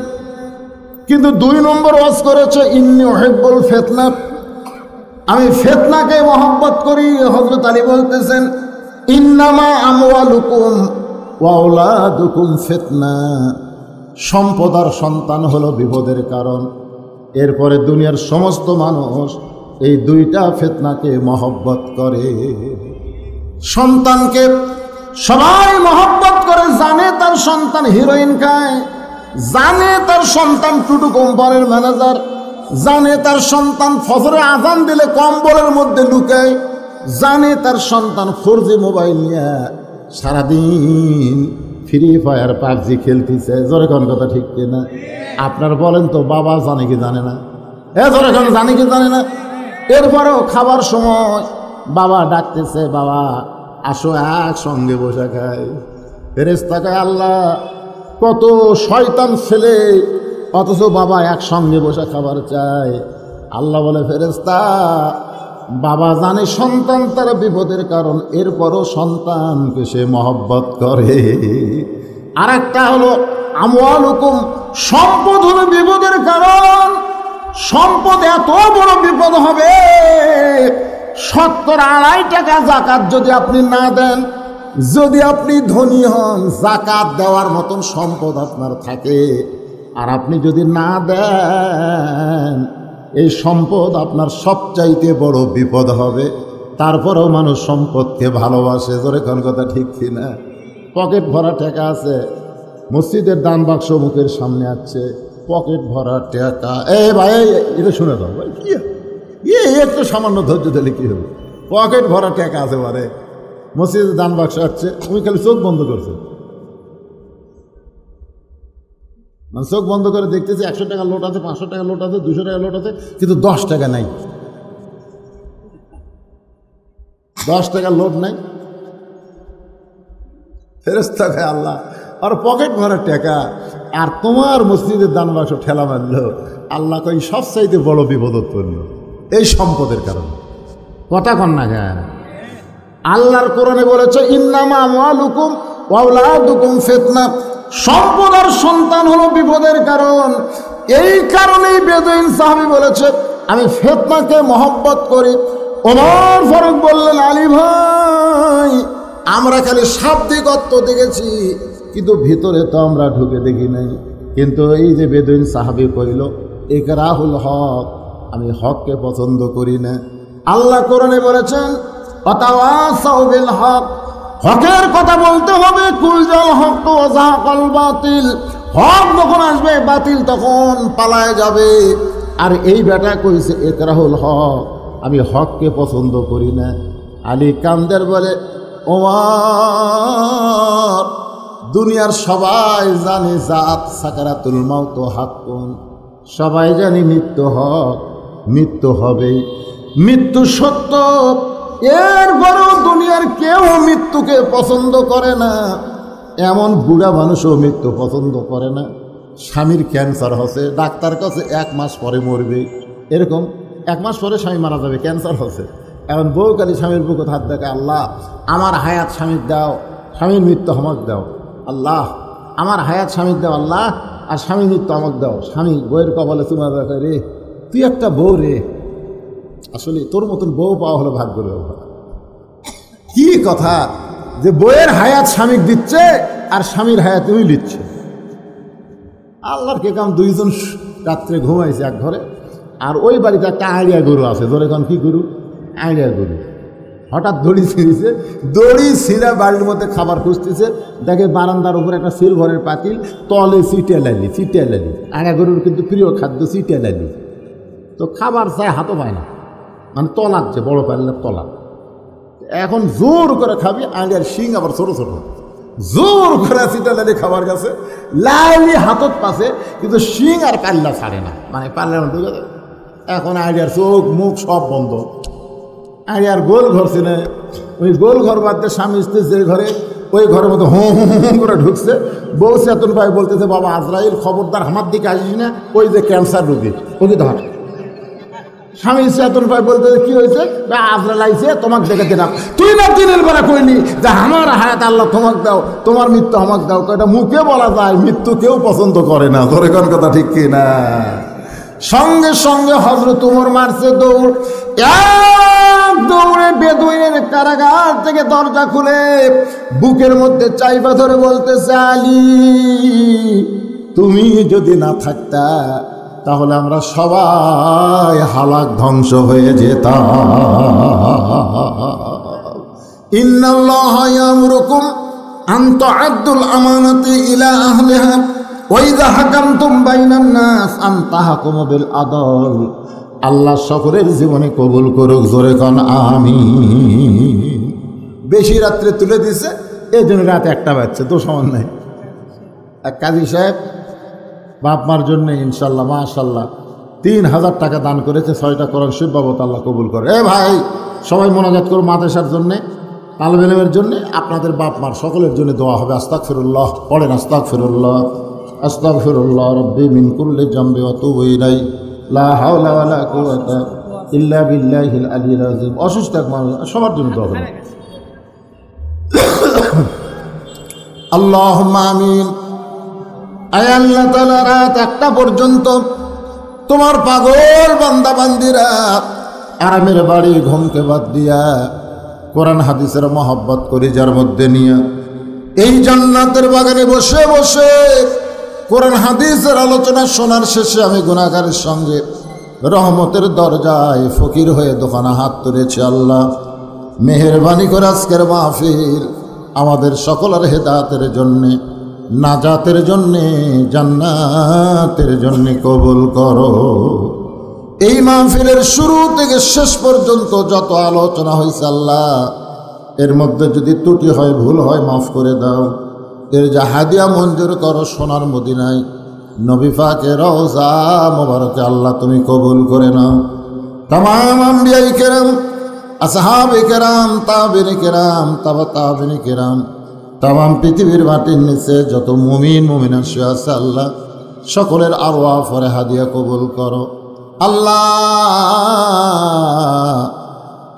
কিন্তু 2 নম্বর ওয়াজ করেছে, ইন্নী উহিব্বুল ফিতনা, আমি ফিতনাকে মহব্বত করি। হযরত আলী বলতেছেন, ইন্নামা আমওয়ালুকুম ওয়া আওলাদুকুম ফিতনা, সম্পদ আর সন্তান হলো বিপদের কারণ। এরপরে দুনিয়ার সমস্ত মানুষ এই 2টা ফিতনাকে মহব্বত করে। সন্তানকে সবাই মহব্বত করে, জানে তার সন্তান হিরোইন খায়, জানে তার সন্তান টুটু কোম্পানির ম্যানেজার, জানে তার সন্তান ফজরে আজান দিলে কম্বলের মধ্যে লুকায়, জানে তার সন্তান 4G মোবাইল নিয়ে সারাদিন ফ্রি ফায়ার পাবজি খেলতেছে। জোরে কোন কথা ঠিক কিনা? আপনার বলেন তো, বাবা জানে কি জানে না? জোরে কোন জানে কি জানে না? এরপরেও খাবার সময় বাবা ডাকতেছে, বাবা আসো একসঙ্গে বসে খাই। ফেরেশতা কয়, আল্লাহ কত শয়তান ছেলে, অথচ বাবা একসঙ্গে বসে খাবার চায়। আল্লাহ বলে, ফেরেশতা বাবা জানে সন্তান তার বিপদের কারণ, এরপরও সন্তানকে সে মহব্বত করে। আর একটা হলো আমওয়ালুকুম, সম্পদ হলো বিপদের কারণ। সম্পদ এত বড় বিপদ হবে, 70-2.5 টাকা যাকাত যদি আপনি না দেন, যদি আপনি ধনী হন, যাকাত দেওয়ার মতন সম্পদ আপনার থাকে, আর আপনি যদি না দেন, এই সম্পদ আপনার সবচাইতে বড় বিপদ হবে। তারপরেও মানুষ সম্পদকে ভালোবাসে। জোরে কোন কথা ঠিক কিনা? পকেট ভরা টাকা আছে, মসজিদের দান বাক্স মুখের সামনে আছে, পকেট ভরা টাকা। ভাই এটা শুনে দাও ভাই, কি একটু সামান্য ধৈর্য দিলে কি হবে? পকেট ভরা টাকা আছে, বারে মসজিদের দান বাক্স আছে, তুমি খালি চোখ বন্ধ করছো, মানে চোখ বন্ধ করে দেখতেছি 100 টাকা লোট আছে, 500 টাকা লোট আছে, 200 টাকা লোট আছে, কিন্তু 10 টাকা নাই। 10 টাকার লোট নাই। ফেরেশতা কয়, আল্লাহ আর পকেট ভরা টাকা আর তোমার মসজিদের দান বাক্স ঠেলা মারল। আল্লাহ কই সবচাইতে বড় বিপদত পড়ল এই সম্পদের কারণে। কথা কন না কেন? আল্লাহর কোরআনে বলেছে, ইন্নামা আমওয়ালুকুম ওয়া আওলাদুকুম ফিতনা, সম্পদ আর সন্তান হলো বিপদের কারণ। এই কারণেই বেদুইন সাহাবী বলেছে আমি ফিতনাকে মহব্বত করি। ওমর ফারুক বললেন আলী ভাই আমরা খালি শাব্দিক অর্থ দেখেছি, কিন্তু ভিতরে তো আমরা ঢুকে দেখি নাই। কিন্তু এই যে বেদুইন সাহাবী কইল ইকরাহুল হক, আমি হককে পছন্দ করি না। আল্লাহ কোরআনে বলেছেন ওয়াতাওয়াসাউ বিল হক, হকের কথা বলতে হবে। কুলজাল হক তো ওয়াজাহাকাল বাতিল, হক যখন আসবে বাতিল তখন পালায় যাবে। আর এই বেটা কইছে ইকরাহুল হক, আমি হককে পছন্দ করি না। আলী কান্দের বলে ওমর দুনিয়ার সবাই জানে জাত সাকারাতুল মাউত হাক্কুন, সবাই জানি মৃত্যু হক, মৃত্যু হবে, মৃত্যু সত্য। এরপরও দুনিয়ার কেউ মৃত্যুকে পছন্দ করে না। এমন বুড়া মানুষও মৃত্যু পছন্দ করে না। স্বামীর ক্যান্সার হচ্ছে, ডাক্তার কাছে 1 মাস পরে মরবে, এরকম 1 মাস পরে স্বামী মারা যাবে, ক্যান্সার হচ্ছে। এখন বউ কালী স্বামীর বুকে হাত দেখে আল্লাহ আমার হায়াত স্বামীর দাও, স্বামীর মৃত্যু আমাকে দাও। আল্লাহ আমার হায়াত স্বামীর দাও আল্লাহ, আর স্বামীর মৃত্যু আমাকে দাও। স্বামী বউয়ের কপালে চুমা দেখে রে তুই একটা বউ রে, আসলে তোর মতন বউ পাওয়া হলো ভাগ্য রে। কি কথা যে বউয়ের হায়াত স্বামী দিচ্ছে আর স্বামীর হায়াত তুমি দিচ্ছে। আল্লাহর কে কাম, দুইজন রাত্রে ঘুমাইছে এক ঘরে, আর ওই বাড়িতে একটা আইডিয়া গরু আছে। ধরে কারণ কি গরু? আইডিয়া গরু। হঠাৎ দড়ি ছিঁড়েছে, দড়ি ছিঁড়া বাড়ির মধ্যে খাবার খুঁজতেছে, দেখে বারান্দার উপরে একটা সিলভারের পাতিল, তলে চিটে লাইলি। আইডিয়া গরুর কিন্তু প্রিয় খাদ্য চিটে লাইলি। তো খাবার চায় হাতও পায় না, মানে তলাচ্ছে, বড় পাইলের তলা। এখন জোর করে খাবি, আইডিয়ার শিং আবার ছোট ছোট, জোর করে চিটে লাইলি খাবার গেছে, লাইলি হাতত পাশে, কিন্তু শিং আর পাল্লা ছাড়ে না, মানে পাল্লার মধ্যে। এখন আইডিয়ার চোখ মুখ সব বন্ধ। আইডিয়ার গোল ঘর ছিল, ওই গোল ঘর বাদ দিয়ে স্বামী স্ত্রী যে ঘরে, ওই ঘরের মধ্যে হুঁ হুঁ হুঁ করে ঢুকছে। বউ চেতন ভাই বলতেছে বাবা আজরাইল খবরদার আমার দিকে আসিস না, ওই যে ক্যান্সার রোগী ওকে ধর। স্বামী চেতন ভাই বলতেছে কি হয়েছে? আজরাইল আইছে তোমাকে দেখে দিলাম। তুই না দিনের বেলা কইনি যে আমার হায়াত আল্লাহ তোমাকে দাও, তোমার মৃত্যু আমাকে দাও। এটা মুখে বলা যায়, মৃত্যু কেউ পছন্দ করে না। ধরে কোন কথা ঠিক কি না? সঙ্গে সঙ্গে হযরত ওমর মারছে দৌড়, এক দৌড়ে বেদুইনের কারাগার থেকে দরজা খুলে বুকের মধ্যে চাইবা ধরে বলতেছে আলী তুমি যদি না থাকতা তাহলে আমরা সবাই হালাক ধ্বংস হয়ে যেতাম। ইন্নাল্লাহা ইয়ামুরুকুম আন তুআদ্দুল আমানাতি ইলা আহলিহা ওয়া ইযা হাকামতুম বাইনান নাস আন তাহকুমু বিল আদল। আল্লাহ সকলের জীবনে কবুল করুক, জোরে কোন আমিন। বেশি রাত্রে তুলে দিছে, এই জন্য রাত 1টা বাজছে, তো সমান নাই। এক কাজী সাহেব বাপ মার জন্য ইনশাল্লাহ মাশাল্লাহ 3000 টাকা দান করেছে, 6টা কোরআন শরীফ বাবদ আল্লাহ কবুল করে। ভাই সবাই মোনাজাত করুন মাদ্রাসার জন্যে, তালেব ইলমের জন্যে, আপনাদের বাপ মার সকলের জন্য দোয়া হবে। আস্তাগফিরুল্লাহ পড়েন, আস্তাগফিরুল্লাহ আস্তাগফিরুল্লাহ রব্বি মিন কুল্লি জামবি ওয়া তুবু ইলাইহি লা হাওলা ওয়ালা কুওয়াতা ইল্লা বিল্লাহিল আলিয়্যিল আযীম। অসুস্থ এক মানুষ সবার জন্য দোয়া করুন। আল্লাহুম্মা আমিন। আয় আল্লাহ তাআলা রাত 1টা পর্যন্ত তোমার পাগল বান্দা বান্দিরা আরামের বাড়ি ঘুমকে বাদ দিয়া কোরআন হাদিসের মহব্বত করি যার মধ্যে নিয়ে এই জান্নাতের বাগানে বসে বসে কোরআন হাদিসের আলোচনা শোনার শেষে আমি গুনাহগারের সঙ্গে রহমতের দরজায় ফকির হয়ে দোকানে হাত তুলেছি। আল্লাহ মেহেরবানি করে আজকের মাহফিল আমাদের সকলের হেদায়েতের জন্যে, নাজাতের জন্যে, জান্নাতের জন্যে কবুল করো। এই মাহফিলের শুরু থেকে শেষ পর্যন্ত যত আলোচনা হয়েছে আল্লাহ এর মধ্যে যদি ত্রুটি হয়, ভুল হয়, মাফ করে দাও। এর যা হাদিয়া মঞ্জুর করো সোনার মদিনায় নবী পাকের রওজা মোবারকে আল্লাহ তুমি কবুল করে নাও। তামাম আম্বিয়ায়ে কেরাম, আসহাবে কেরাম, তাবেঈনে কেরাম, তাবেঈনে কেরাম, তামাম পৃথিবীর মাটির নিচে যত মুমিন মুমিনা শুয়ে আছে আল্লাহ সকলের আরওয়াহ ফরে হাদিয়া কবুল করো। আল্লাহ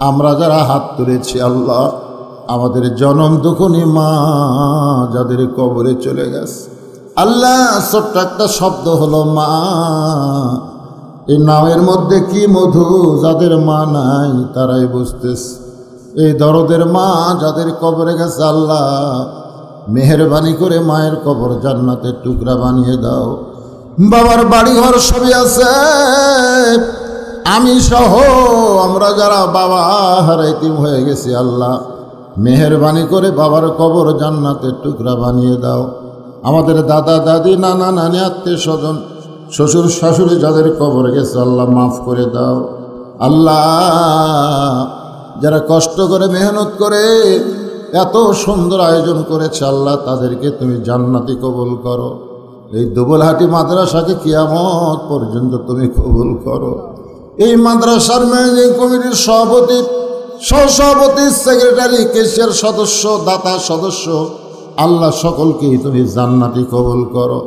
আমরা যারা হাত তুলেছি আল্লাহ আমাদের জনম দুঃখনী মা যাদের কবরে চলে গেছে আল্লাহ ছোট্ট একটা শব্দ হলো মা। এই নামের মধ্যে কি মধু, যাদের মা নাই তারাই বুঝতেছে। এই দরদের মা যাদের কবরে গেছে, আল্লাহ মেহেরবানি করে মায়ের কবর জান্নাতের টুকরা বানিয়ে দাও। বাবার বাড়ি ঘর সবই আছে, আমি সহ আমরা যারা বাবা হারাইতিম হয়ে গেছি, আল্লাহ মেহেরবানি করে বাবার কবর জান্নাতের টুকরা বানিয়ে দাও। আমাদের দাদা দাদি নানা নানি আত্মীয় স্বজন শ্বশুর শাশুড়ি যাদের কবরে গেছে, আল্লাহ মাফ করে দাও। আল্লাহ যারা কষ্ট করে মেহনত করে এত সুন্দর আয়োজন করেছে, আল্লাহ তাদেরকে তুমি জান্নাতি কবুল করো। এই দুবলহাটি মাদ্রাসাকে কিয়ামত পর্যন্ত তুমি কবুল করো। এই মাদ্রাসার ম্যানেজিং কমিটির সভাপতি, সহসভাপতি, সেক্রেটারি, কেশিয়ার সদস্য, দাতা সদস্য, আল্লাহ সকলকেই তুমি জান্নাতি কবুল করো।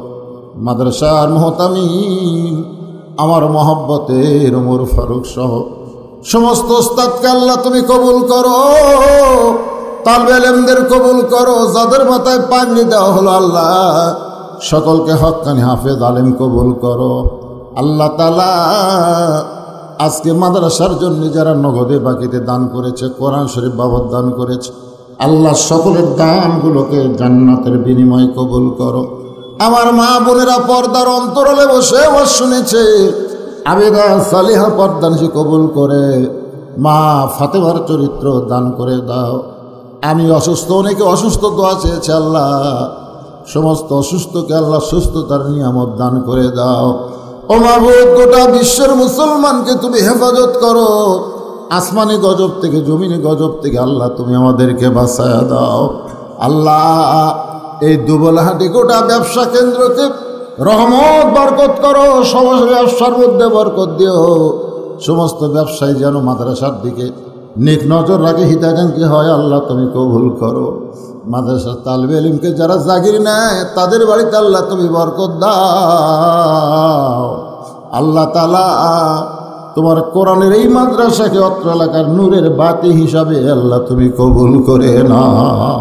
মাদ্রাসার মুহতামিম আমার মহব্বতের ওমর ফারুক সহ সমস্ত ওস্তাদকে আল্লাহ তুমি কবুল করো। তালবে ইলমদের কবুল করো। যাদের মাথায় পাগড়ি দেওয়া হলো, আল্লাহ সকলকে হক্কানি হাফেজ আলেম কবুল করো। আল্লাহ তাআলা আজকে মাদ্রাসার জন্য যারা নগদে বাকিতে দান করেছে, কোরআন শরীফ বাবদ দান করেছে, আল্লাহ সকলের দানগুলোকে জান্নাতের বিনিময়ে কবুল করো। আমার মা বোনেরা পর্দার অন্তরালে বসে শুনেছে, আবেদা সালিহা পর্দানসি কবুল করে। মা ফাতেমার চরিত্র দান করে দাও। আমি অসুস্থ, অনেকে অসুস্থ দোয়া চেয়েছে, আল্লাহ সমস্ত অসুস্থকে আল্লাহ সুস্থতার নিয়ামত দান করে দাও। ও মাবুদ, গোটা বিশ্বের মুসলমানকে তুমি হেফাজত করো। আসমানি গজব থেকে, জমিনি গজব থেকে আল্লাহ তুমি আমাদেরকে বাঁচায়া দাও। আল্লাহ এই দুবলহাটি গোটা ব্যবসা কেন্দ্রকে রহমত বরকত করো। সমস্ত ব্যবসার মধ্যে বরকত দিও। সমস্ত ব্যবসায়ী যেন মাদ্রাসার দিকে নেক নজর রাখে, হিতাকাঙ্ক্ষী হয়, আল্লাহ তুমি কবুল করো। মাদ্রাসার তালবে ইলমকে যারা জাগির নেয়, তাদের বাড়িতে আল্লাহ তুমি বরকত দাও। আল্লাহ তাআলা তোমার কোরআনের এই মাদ্রাসাকে অত্র এলাকার নূরের বাতি হিসাবে আল্লাহ তুমি কবুল করে নাও।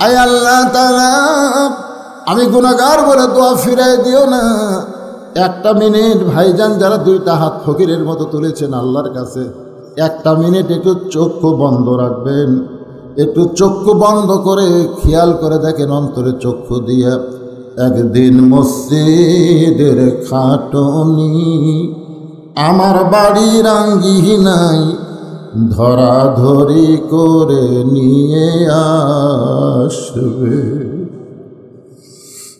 আয় আল্লাহ তাআলা, আমি গুনাহগার বলে দোয়া ফিরাই দিও না। একটা মিনিট ভাইজান যারা দুইটা হাত ফকিরের মতো তুলেছেন আল্লাহর কাছে, একটা মিনিট একটু চক্ষু বন্ধ রাখবেন। একটু চক্ষু বন্ধ করে খেয়াল করে দেখেন অন্তরে চক্ষু দিয়া। একদিন মসজিদের খাটনি আমার বাড়ির আঙ্গিনাই ধরাধরি করে নিয়ে আসবে।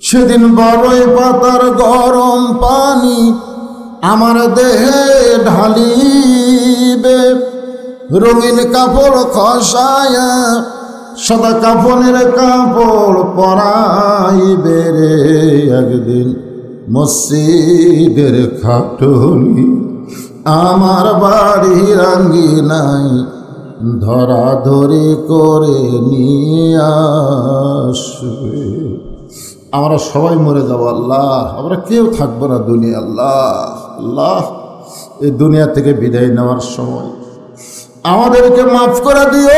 সেদিন বড়ই পাতার গরম পানি আমার দেহে ঢালিবে। রঙিন কাপড় খসায়া সাদা কাফনের কাপড় পরাইবে রে। একদিন মসজিদের খাটনি আমার বাড়ির আঙ্গিনাই ধরাধরি করে নিয়ে আসবে। আমরা সবাই মরে যাব আল্লাহ, আমরা কেউ থাকবো না দুনিয়া। আল্লাহ আল্লাহ, এই দুনিয়া থেকে বিদায় নেওয়ার সময় আমাদেরকে মাফ করে দিও।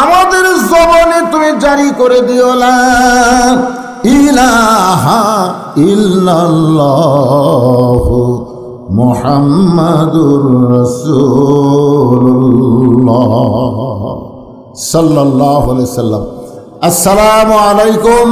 আমাদের জবানে তুমি জারি করে দিও লা ইলাহা ইল্লাল্লাহু মুহাম্মাদুর রাসূলুল্লাহ সাল্লাল্লাহু আলাইহি ওয়াসাল্লাম। আসসালামু আলাইকুম